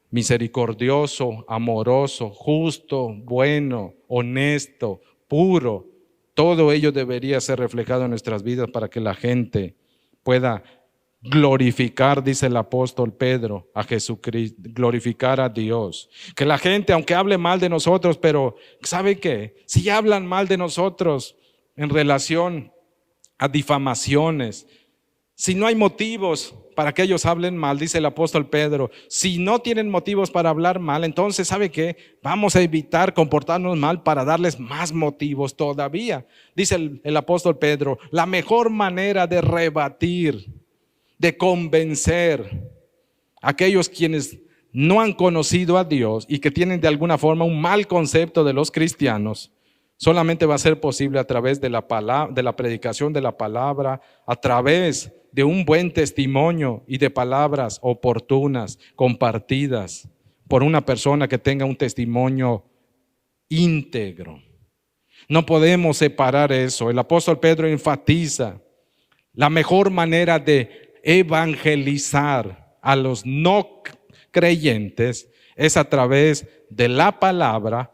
misericordioso, amoroso, justo, bueno, honesto, puro. Todo ello debería ser reflejado en nuestras vidas para que la gente pueda glorificar, dice el apóstol Pedro, a Jesucristo, glorificar a Dios. Que la gente, aunque hable mal de nosotros, pero ¿sabe qué? Si hablan mal de nosotros en relación a difamaciones, si no hay motivos para que ellos hablen mal, dice el apóstol Pedro, si no tienen motivos para hablar mal, entonces ¿sabe qué? Vamos a evitar comportarnos mal para darles más motivos todavía. Dice el apóstol Pedro, la mejor manera de rebatir, de convencer a aquellos quienes no han conocido a Dios y que tienen de alguna forma un mal concepto de los cristianos, solamente va a ser posible a través de la predicación de la palabra, a través de un buen testimonio y de palabras oportunas, compartidas por una persona que tenga un testimonio íntegro. No podemos separar eso. El apóstol Pedro enfatiza la mejor manera de evangelizar a los no creyentes es a través de la palabra,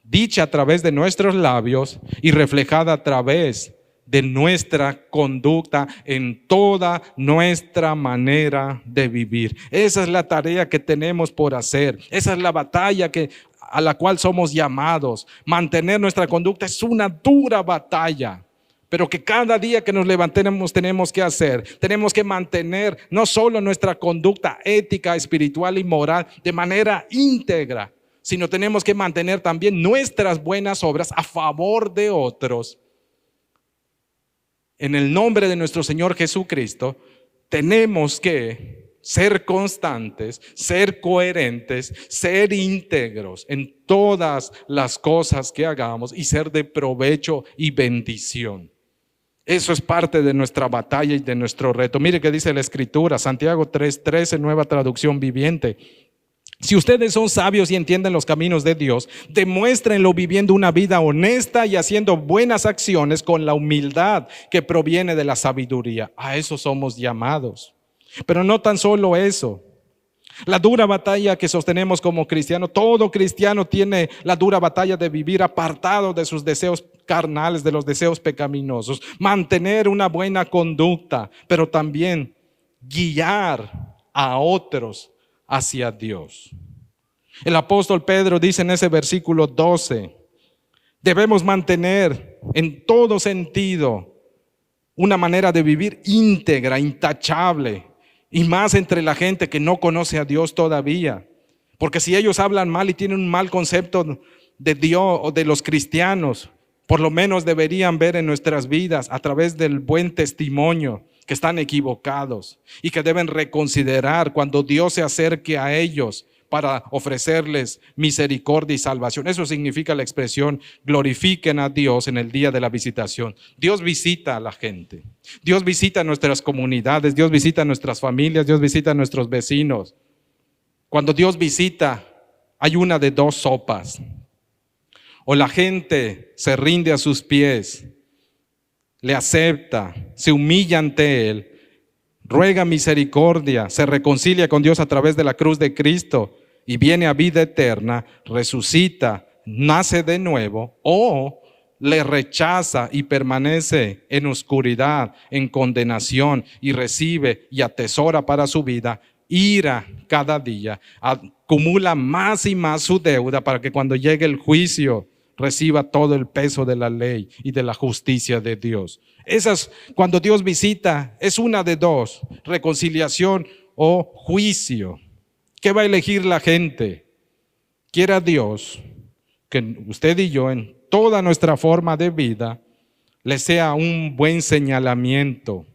dicha a través de nuestros labios y reflejada a través de nuestra conducta en toda nuestra manera de vivir. Esa es la tarea que tenemos por hacer. Esa es la batalla a la cual somos llamados. Mantener nuestra conducta es una dura batalla, pero que cada día que nos levantemos tenemos que hacer. Tenemos que mantener no solo nuestra conducta ética, espiritual y moral de manera íntegra, sino tenemos que mantener también nuestras buenas obras a favor de otros. En el nombre de nuestro Señor Jesucristo, tenemos que ser constantes, ser coherentes, ser íntegros en todas las cosas que hagamos y ser de provecho y bendición. Eso es parte de nuestra batalla y de nuestro reto. Mire que dice la Escritura, Santiago 3:13, nueva traducción viviente. Si ustedes son sabios y entienden los caminos de Dios, demuéstrenlo viviendo una vida honesta y haciendo buenas acciones con la humildad que proviene de la sabiduría. A eso somos llamados. Pero no tan solo eso. La dura batalla que sostenemos como cristianos, todo cristiano tiene la dura batalla de vivir apartado de sus deseos carnales, de los deseos pecaminosos, mantener una buena conducta, pero también guiar a otros hacia Dios. El apóstol Pedro dice en ese versículo 12, debemos mantener en todo sentido una manera de vivir íntegra, intachable, y más entre la gente que no conoce a Dios todavía. Porque si ellos hablan mal y tienen un mal concepto de Dios o de los cristianos, por lo menos deberían ver en nuestras vidas a través del buen testimonio que están equivocados y que deben reconsiderar cuando Dios se acerque a ellos para ofrecerles misericordia y salvación. Eso significa la expresión glorifiquen a Dios en el día de la visitación. Dios visita a la gente. Dios visita a nuestras comunidades, Dios visita a nuestras familias, Dios visita a nuestros vecinos. Cuando Dios visita, hay una de dos sopas. O la gente se rinde a sus pies, le acepta, se humilla ante Él, ruega misericordia, se reconcilia con Dios a través de la cruz de Cristo y viene a vida eterna, resucita, nace de nuevo, o le rechaza y permanece en oscuridad, en condenación, y recibe y atesora para su vida ira cada día, acumula más y más su deuda para que cuando llegue el juicio reciba todo el peso de la ley y de la justicia de Dios. Cuando Dios visita, es una de dos: reconciliación o juicio. ¿Qué va a elegir la gente? Quiera Dios que usted y yo, en toda nuestra forma de vida, le sea un buen señalamiento,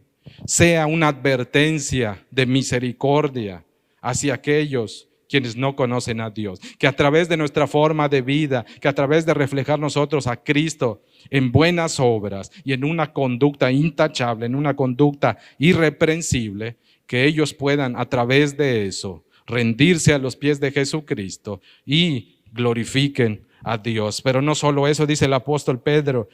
sea una advertencia de misericordia hacia aquellos quienes no conocen a Dios, que a través de nuestra forma de vida, que a través de reflejar nosotros a Cristo en buenas obras y en una conducta intachable, en una conducta irreprensible, que ellos puedan a través de eso rendirse a los pies de Jesucristo y glorifiquen a Dios. Pero no solo eso, dice el apóstol Pedro,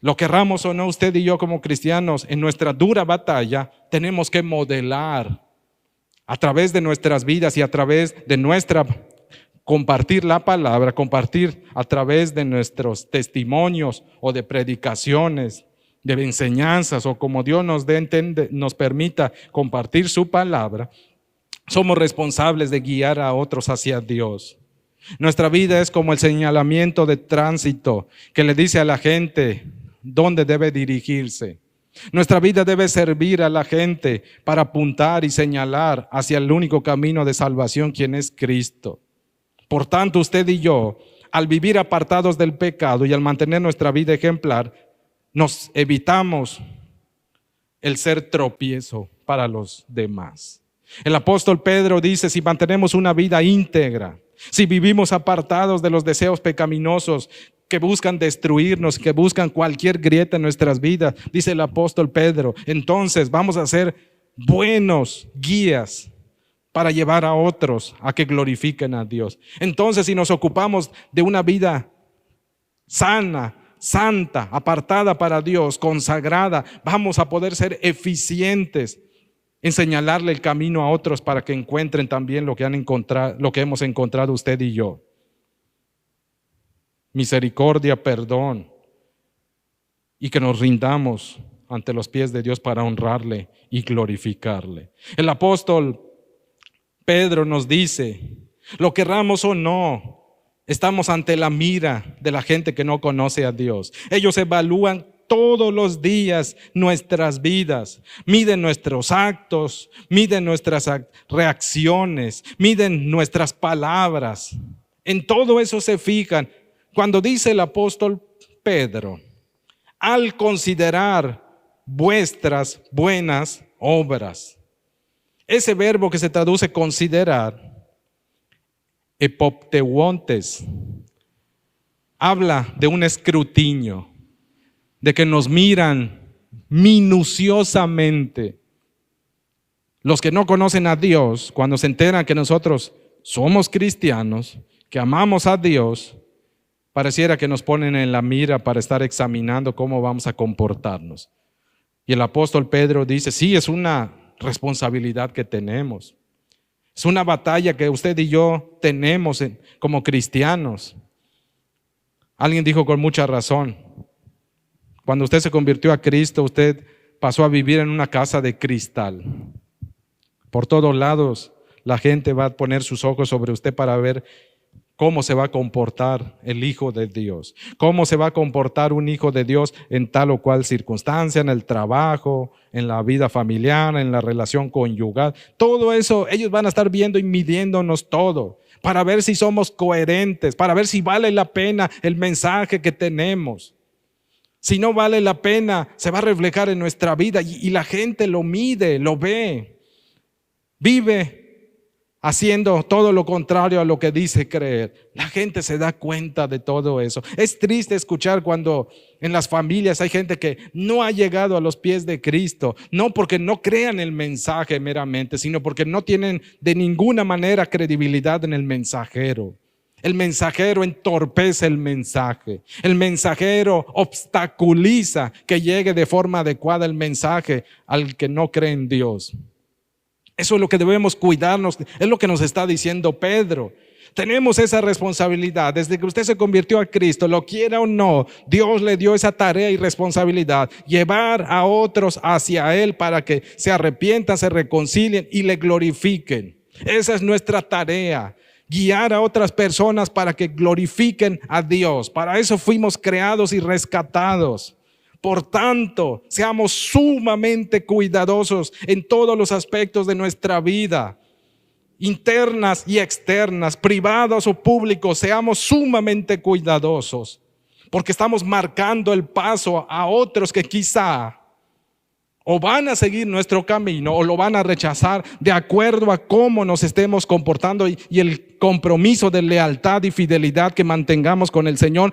lo querramos o no, usted y yo como cristianos, en nuestra dura batalla tenemos que modelar a través de nuestras vidas y a través de compartir la palabra, compartir a través de nuestros testimonios o de predicaciones, de enseñanzas, o como Dios nos permita compartir su palabra. Somos responsables de guiar a otros hacia Dios. Nuestra vida es como el señalamiento de tránsito que le dice a la gente dónde debe dirigirse. Nuestra vida debe servir a la gente para apuntar y señalar hacia el único camino de salvación, quien es Cristo. Por tanto, usted y yo, al vivir apartados del pecado y al mantener nuestra vida ejemplar, nos evitamos el ser tropiezo para los demás. El apóstol Pedro dice, si mantenemos una vida íntegra, si vivimos apartados de los deseos pecaminosos que buscan destruirnos, que buscan cualquier grieta en nuestras vidas, dice el apóstol Pedro, entonces vamos a ser buenos guías para llevar a otros a que glorifiquen a Dios. Entonces, si nos ocupamos de una vida sana, santa, apartada para Dios, consagrada, vamos a poder ser eficientes en señalarle el camino a otros para que encuentren también lo que hemos encontrado usted y yo. Misericordia, perdón, y que nos rindamos ante los pies de Dios para honrarle y glorificarle. El apóstol Pedro nos dice, lo querramos o no, estamos ante la mira de la gente que no conoce a Dios. Ellos evalúan todos los días nuestras vidas, miden nuestros actos, miden nuestras reacciones, miden nuestras palabras. En todo eso se fijan. Cuando dice el apóstol Pedro, al considerar vuestras buenas obras, ese verbo que se traduce considerar, epopteuontes, habla de un escrutinio, de que nos miran minuciosamente. Los que no conocen a Dios, cuando se enteran que nosotros somos cristianos, que amamos a Dios, pareciera que nos ponen en la mira para estar examinando cómo vamos a comportarnos. Y el apóstol Pedro dice, sí, es una responsabilidad que tenemos. Es una batalla que usted y yo tenemos como cristianos. Alguien dijo con mucha razón, cuando usted se convirtió a Cristo, usted pasó a vivir en una casa de cristal. Por todos lados, la gente va a poner sus ojos sobre usted para ver cómo se va a comportar el Hijo de Dios, cómo se va a comportar un hijo de Dios en tal o cual circunstancia, en el trabajo, en la vida familiar, en la relación conyugal. Todo eso, ellos van a estar viendo y midiéndonos todo para ver si somos coherentes, para ver si vale la pena el mensaje que tenemos. Si no vale la pena, se va a reflejar en nuestra vida y la gente lo mide, lo ve. Vive haciendo todo lo contrario a lo que dice creer. La gente se da cuenta de todo eso. Es triste escuchar cuando en las familias hay gente que no ha llegado a los pies de Cristo, no porque no crean el mensaje meramente, sino porque no tienen de ninguna manera credibilidad en el mensajero. El mensajero entorpece el mensaje. El mensajero obstaculiza que llegue de forma adecuada el mensaje al que no cree en Dios. Eso es lo que debemos cuidarnos, es lo que nos está diciendo Pedro. Tenemos esa responsabilidad. Desde que usted se convirtió a Cristo, lo quiera o no, Dios le dio esa tarea y responsabilidad, llevar a otros hacia Él para que se arrepientan, se reconcilien y le glorifiquen. Esa es nuestra tarea, guiar a otras personas para que glorifiquen a Dios. Para eso fuimos creados y rescatados. Por tanto, seamos sumamente cuidadosos en todos los aspectos de nuestra vida, internas y externas, privados o públicos. Seamos sumamente cuidadosos, porque estamos marcando el paso a otros que quizá o van a seguir nuestro camino o lo van a rechazar de acuerdo a cómo nos estemos comportando y el compromiso de lealtad y fidelidad que mantengamos con el Señor.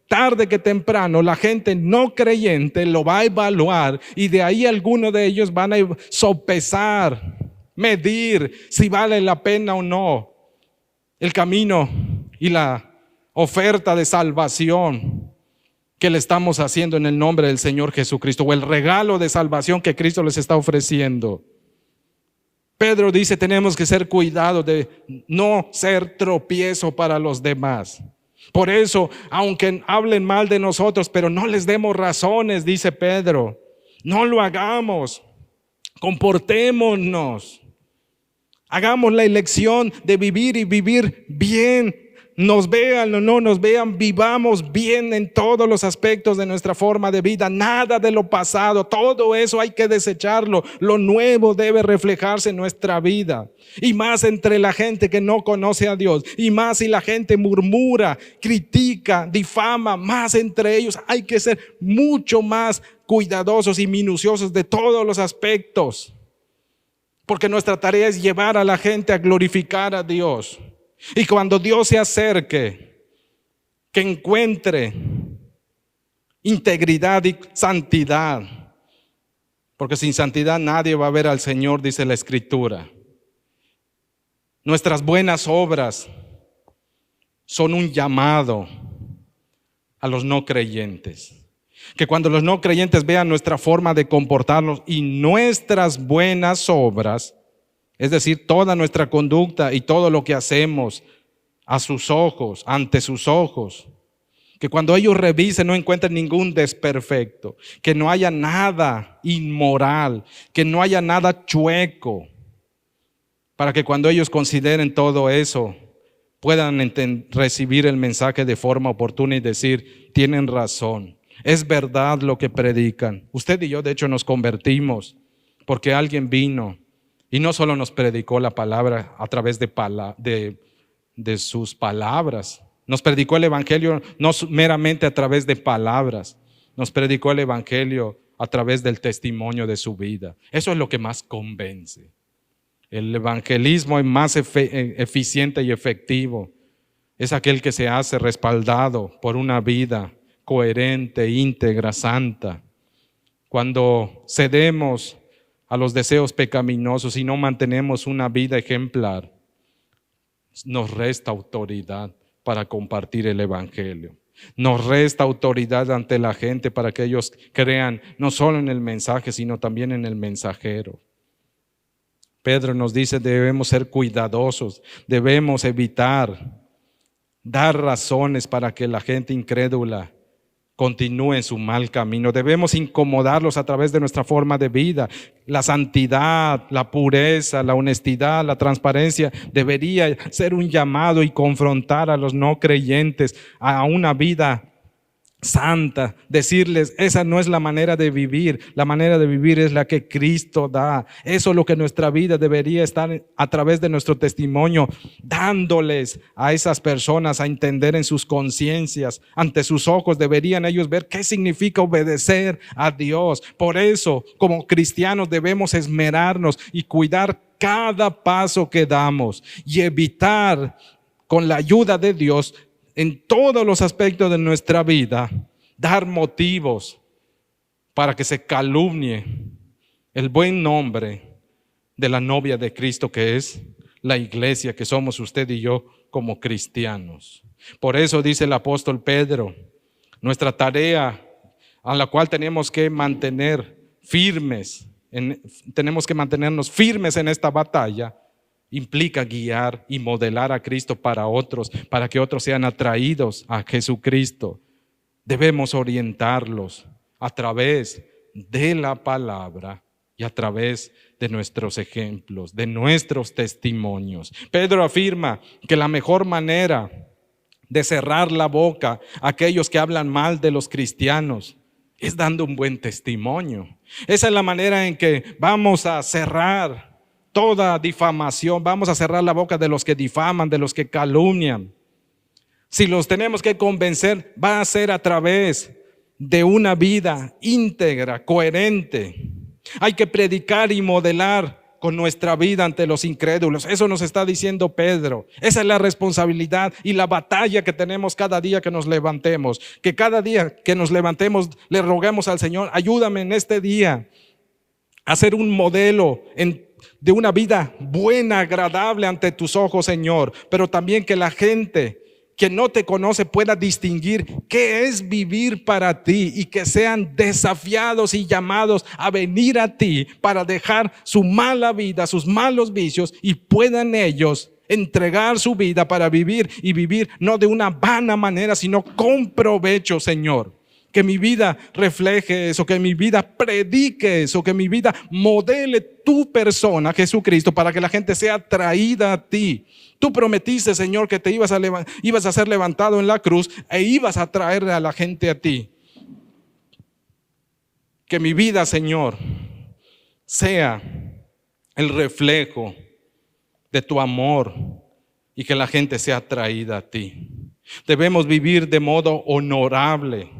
Tarde que temprano la gente no creyente lo va a evaluar y de ahí algunos de ellos van a sopesar, medir si vale la pena o no el camino y la oferta de salvación que le estamos haciendo en el nombre del Señor Jesucristo, o el regalo de salvación que Cristo les está ofreciendo. Pedro dice, tenemos que ser cuidados de no ser tropiezo para los demás. Por eso, aunque hablen mal de nosotros, pero no les demos razones, dice Pedro. No lo hagamos. Comportémonos. Hagamos la elección de vivir y vivir bien. Nos vean o no nos vean, vivamos bien en todos los aspectos de nuestra forma de vida. Nada de lo pasado, todo eso hay que desecharlo. Lo nuevo debe reflejarse en nuestra vida. Y más entre la gente que no conoce a Dios. Y más si la gente murmura, critica, difama, más entre ellos. Hay que ser mucho más cuidadosos y minuciosos de todos los aspectos. Porque nuestra tarea es llevar a la gente a glorificar a Dios. Y cuando Dios se acerque, que encuentre integridad y santidad, porque sin santidad nadie va a ver al Señor, dice la Escritura. Nuestras buenas obras son un llamado a los no creyentes. Que cuando los no creyentes vean nuestra forma de comportarnos y nuestras buenas obras, es decir, toda nuestra conducta y todo lo que hacemos a sus ojos, ante sus ojos, que cuando ellos revisen no encuentren ningún desperfecto, que no haya nada inmoral, que no haya nada chueco, para que cuando ellos consideren todo eso, puedan recibir el mensaje de forma oportuna y decir, tienen razón, es verdad lo que predican. Usted y yo de hecho nos convertimos porque alguien vino y no solo nos predicó la palabra a través de sus palabras. Nos predicó el evangelio no meramente a través de palabras. Nos predicó el evangelio a través del testimonio de su vida. Eso es lo que más convence. El evangelismo es más eficiente y efectivo. Es aquel que se hace respaldado por una vida coherente, íntegra, santa. Cuando cedemos a los deseos pecaminosos y no mantenemos una vida ejemplar, nos resta autoridad para compartir el evangelio. Nos resta autoridad ante la gente para que ellos crean no solo en el mensaje, sino también en el mensajero. Pedro nos dice, debemos ser cuidadosos, debemos evitar dar razones para que la gente incrédula continúe en su mal camino. Debemos incomodarlos a través de nuestra forma de vida. La santidad, la pureza, la honestidad, la transparencia debería ser un llamado y confrontar a los no creyentes a una vida santa, decirles, esa no es la manera de vivir, la manera de vivir es la que Cristo da. Eso es lo que nuestra vida debería estar a través de nuestro testimonio, dándoles a esas personas a entender en sus conciencias, ante sus ojos deberían ellos ver qué significa obedecer a Dios. Por eso, como cristianos debemos esmerarnos y cuidar cada paso que damos y evitar, con la ayuda de Dios, en todos los aspectos de nuestra vida, dar motivos para que se calumnie el buen nombre de la novia de Cristo, que es la iglesia, que somos usted y yo como cristianos. Por eso dice el apóstol Pedro, nuestra tarea a la cual tenemos que mantener firmes, tenemos que mantenernos firmes en esta batalla, implica guiar y modelar a Cristo para otros, para que otros sean atraídos a Jesucristo. Debemos orientarlos a través de la palabra y a través de nuestros ejemplos, de nuestros testimonios. Pedro afirma que la mejor manera de cerrar la boca a aquellos que hablan mal de los cristianos es dando un buen testimonio. Esa es la manera en que vamos a cerrar toda difamación, vamos a cerrar la boca de los que difaman, de los que calumnian. Si los tenemos que convencer, va a ser a través de una vida íntegra, coherente. Hay que predicar y modelar con nuestra vida ante los incrédulos. Eso nos está diciendo Pedro. Esa es la responsabilidad y la batalla que tenemos cada día que nos levantemos. Que cada día que nos levantemos le roguemos al Señor, ayúdame en este día a ser un modelo de una vida buena, agradable ante tus ojos, Señor. Pero también que la gente que no te conoce pueda distinguir qué es vivir para ti y que sean desafiados y llamados a venir a ti para dejar su mala vida, sus malos vicios, y puedan ellos entregar su vida para vivir, y vivir no de una vana manera, sino con provecho, Señor. Que mi vida refleje eso, que mi vida predique eso, que mi vida modele tu persona, Jesucristo, para que la gente sea atraída a ti. Tú prometiste, Señor, que te ibas a ser levantado en la cruz e ibas a traer a la gente a ti. Que mi vida, Señor, sea el reflejo de tu amor y que la gente sea atraída a ti. Debemos vivir de modo honorable,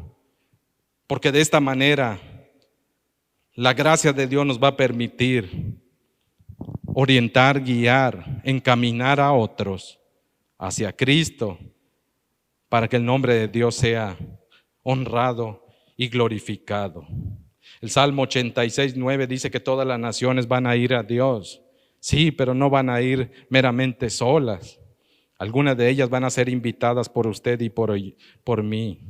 porque de esta manera la gracia de Dios nos va a permitir orientar, guiar, encaminar a otros hacia Cristo, para que el nombre de Dios sea honrado y glorificado. El Salmo 86:9 dice que todas las naciones van a ir a Dios. Sí, pero no van a ir meramente solas. Algunas de ellas van a ser invitadas por usted y por mí.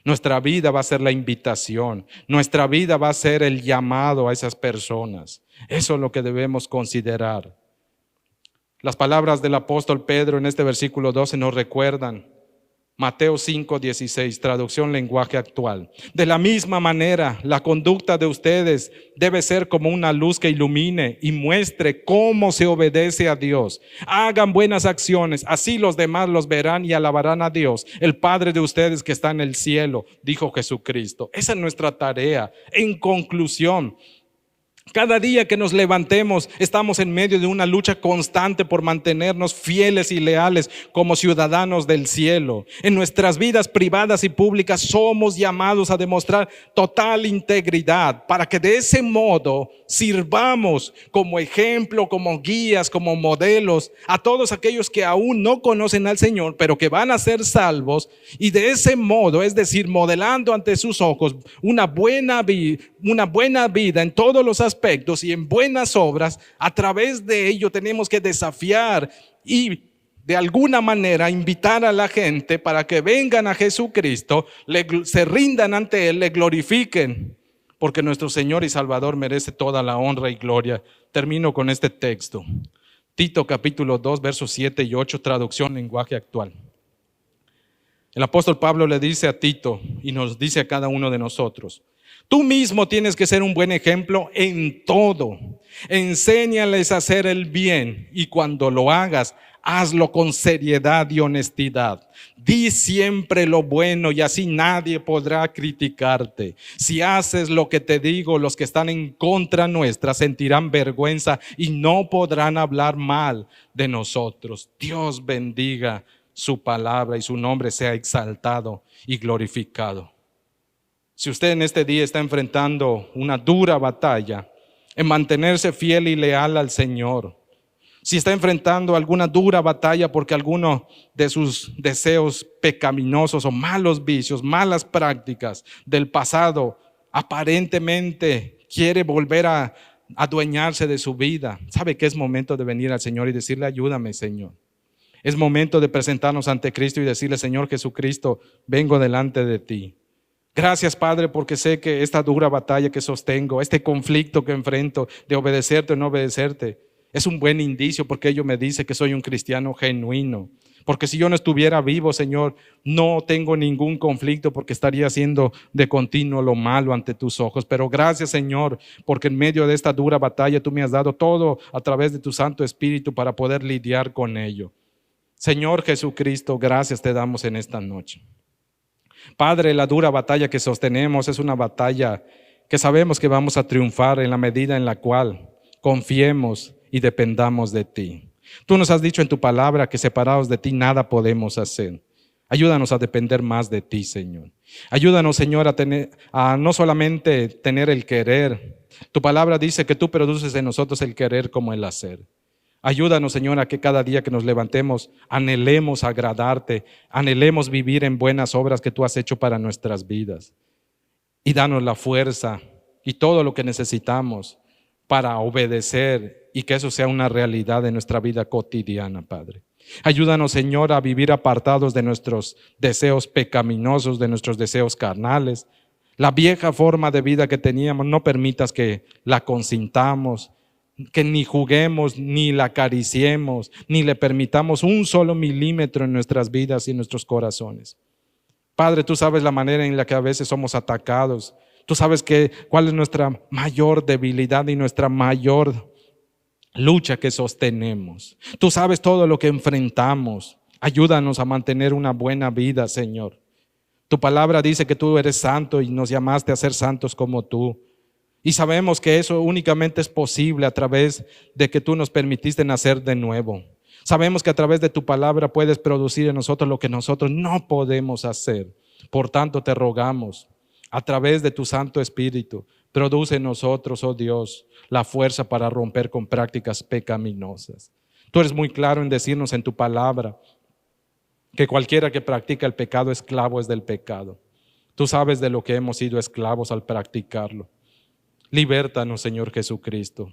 Nuestra vida va a ser la invitación. Nuestra vida va a ser el llamado a esas personas. Eso es lo que debemos considerar. Las palabras del apóstol Pedro en este versículo 12 nos recuerdan Mateo 5:16, traducción lenguaje actual. De la misma manera, la conducta de ustedes debe ser como una luz que ilumine y muestre cómo se obedece a Dios. Hagan buenas acciones, así los demás los verán y alabarán a Dios, el Padre de ustedes que está en el cielo, dijo Jesucristo. Esa es nuestra tarea. En conclusión, cada día que nos levantemos estamos en medio de una lucha constante por mantenernos fieles y leales como ciudadanos del cielo. En nuestras vidas privadas y públicas somos llamados a demostrar total integridad para que de ese modo sirvamos como ejemplo, como guías, como modelos a todos aquellos que aún no conocen al Señor, pero que van a ser salvos, y de ese modo, es decir, modelando ante sus ojos una buena vida en todos los aspectos y en buenas obras. A través de ello tenemos que desafiar y de alguna manera invitar a la gente para que vengan a Jesucristo, se rindan ante Él, le glorifiquen, porque nuestro Señor y Salvador merece toda la honra y gloria. Termino con este texto. Tito capítulo 2, versos 7 y 8, traducción lenguaje actual. El apóstol Pablo le dice a Tito y nos dice a cada uno de nosotros: tú mismo tienes que ser un buen ejemplo en todo. Enséñales a hacer el bien, y cuando lo hagas, hazlo con seriedad y honestidad. Di siempre lo bueno, y así nadie podrá criticarte. Si haces lo que te digo, los que están en contra nuestra sentirán vergüenza y no podrán hablar mal de nosotros. Dios bendiga su palabra y su nombre sea exaltado y glorificado. Si usted en este día está enfrentando una dura batalla en mantenerse fiel y leal al Señor, Si está enfrentando alguna dura batalla porque alguno de sus deseos pecaminosos o malos vicios, malas prácticas del pasado, aparentemente quiere volver a adueñarse de su vida, sabe que es momento de venir al Señor y decirle: ayúdame, Señor. Es momento de presentarnos ante Cristo y decirle: Señor Jesucristo, vengo delante de ti. Gracias, Padre, porque sé que esta dura batalla que sostengo, este conflicto que enfrento de obedecerte o no obedecerte, es un buen indicio, porque ello me dice que soy un cristiano genuino. Porque si yo no estuviera vivo, Señor, no tengo ningún conflicto, porque estaría haciendo de continuo lo malo ante tus ojos. Pero gracias, Señor, porque en medio de esta dura batalla tú me has dado todo a través de tu Santo Espíritu para poder lidiar con ello. Señor Jesucristo, gracias te damos en esta noche. Padre, la dura batalla que sostenemos es una batalla que sabemos que vamos a triunfar en la medida en la cual confiemos y dependamos de ti. Tú nos has dicho en tu palabra que separados de ti nada podemos hacer. Ayúdanos a depender más de ti, Señor. Ayúdanos, Señor, a no solamente tener el querer. Tu palabra dice que tú produces en nosotros el querer como el hacer. Ayúdanos, Señor, a que cada día que nos levantemos anhelemos agradarte, anhelemos vivir en buenas obras que tú has hecho para nuestras vidas. Y danos la fuerza y todo lo que necesitamos para obedecer y que eso sea una realidad de nuestra vida cotidiana, Padre. Ayúdanos, Señor, a vivir apartados de nuestros deseos pecaminosos, de nuestros deseos carnales. La vieja forma de vida que teníamos, no permitas que la consintamos, que ni juguemos, ni la acariciemos, ni le permitamos un solo milímetro en nuestras vidas y en nuestros corazones. Padre, tú sabes la manera en la que a veces somos atacados. Tú sabes cuál es nuestra mayor debilidad y nuestra mayor lucha que sostenemos. Tú sabes todo lo que enfrentamos. Ayúdanos a mantener una buena vida, Señor. Tu palabra dice que tú eres santo y nos llamaste a ser santos como tú. Y sabemos que eso únicamente es posible a través de que tú nos permitiste nacer de nuevo. Sabemos que a través de tu palabra puedes producir en nosotros lo que nosotros no podemos hacer. Por tanto, te rogamos, a través de tu Santo Espíritu, produce en nosotros, oh Dios, la fuerza para romper con prácticas pecaminosas. Tú eres muy claro en decirnos en tu palabra que cualquiera que practica el pecado, esclavo es del pecado. Tú sabes de lo que hemos sido esclavos al practicarlo. Libértanos, Señor Jesucristo.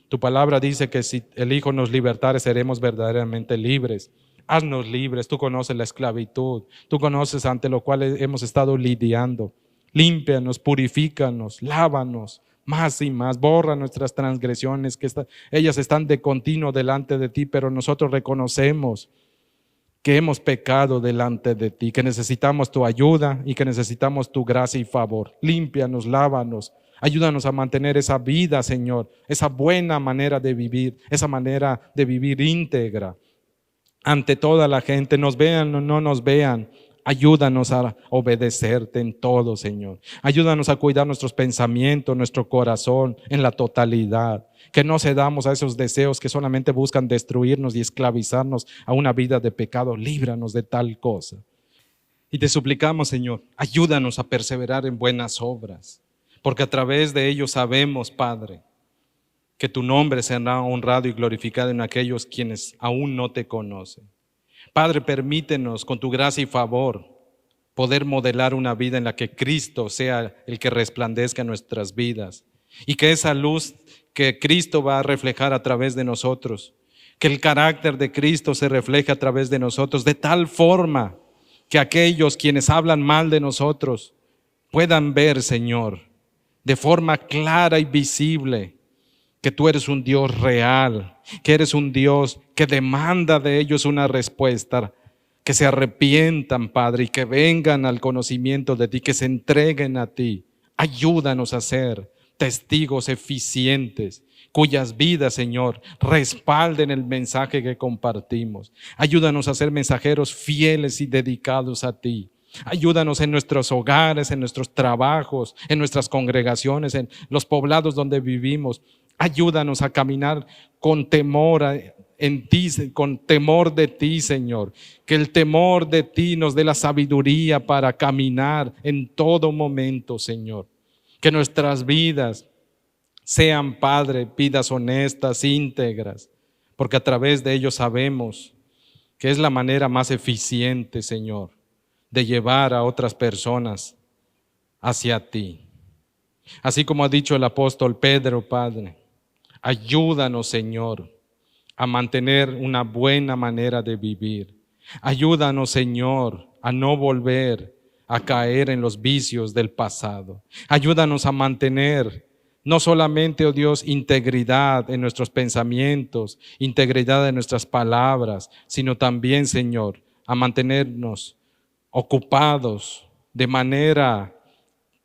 Tu palabra dice que si el Hijo nos libertare, seremos verdaderamente libres. Haznos libres. Tú conoces la esclavitud. Tú conoces ante lo cual hemos estado lidiando. Límpianos, purifícanos, lávanos más y más. Borra nuestras transgresiones, que ellas están de continuo delante de ti, pero nosotros reconocemos que hemos pecado delante de ti, que necesitamos tu ayuda y que necesitamos tu gracia y favor. Límpianos, lávanos. Ayúdanos a mantener esa vida, Señor, esa buena manera de vivir, esa manera de vivir íntegra ante toda la gente, nos vean o no nos vean. Ayúdanos a obedecerte en todo, Señor. Ayúdanos a cuidar nuestros pensamientos, nuestro corazón en la totalidad. Que no cedamos a esos deseos que solamente buscan destruirnos y esclavizarnos a una vida de pecado. Líbranos de tal cosa. Y te suplicamos, Señor, ayúdanos a perseverar en buenas obras. Porque a través de ello sabemos, Padre, que tu nombre será honrado y glorificado en aquellos quienes aún no te conocen. Padre, permítenos con tu gracia y favor poder modelar una vida en la que Cristo sea el que resplandezca en nuestras vidas y que esa luz que Cristo va a reflejar a través de nosotros, que el carácter de Cristo se refleje a través de nosotros de tal forma que aquellos quienes hablan mal de nosotros puedan ver, Señor, de forma clara y visible que tú eres un Dios real, que eres un Dios que demanda de ellos una respuesta, que se arrepientan, Padre, y que vengan al conocimiento de ti, que se entreguen a ti. Ayúdanos a ser testigos eficientes, cuyas vidas, Señor, respalden el mensaje que compartimos. Ayúdanos a ser mensajeros fieles y dedicados a ti. Ayúdanos en nuestros hogares, en nuestros trabajos, en nuestras congregaciones, en los poblados donde vivimos. Ayúdanos a caminar con temor en ti, con temor de ti, Señor. Que el temor de ti nos dé la sabiduría para caminar en todo momento, Señor. Que nuestras vidas sean, Padre, vidas honestas, íntegras, porque a través de ellos sabemos que es la manera más eficiente, Señor, de llevar a otras personas hacia ti. Así como ha dicho el apóstol Pedro, Padre, ayúdanos, Señor, a mantener una buena manera de vivir. Ayúdanos, Señor, a no volver a caer en los vicios del pasado. Ayúdanos a mantener no solamente, oh Dios, integridad en nuestros pensamientos, integridad en nuestras palabras, sino también, Señor, a mantenernos ocupados de manera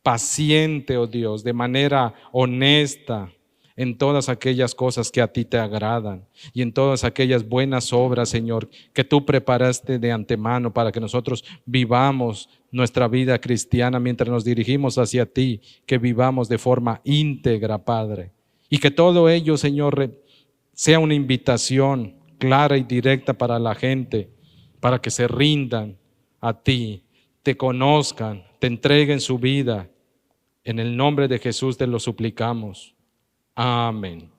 paciente, oh Dios, de manera honesta en todas aquellas cosas que a ti te agradan y en todas aquellas buenas obras, Señor, que tú preparaste de antemano para que nosotros vivamos nuestra vida cristiana mientras nos dirigimos hacia ti, que vivamos de forma íntegra, Padre, y que todo ello, Señor, sea una invitación clara y directa para la gente, para que se rindan a ti, te conozcan, te entreguen su vida. En el nombre de Jesús te lo suplicamos. Amén.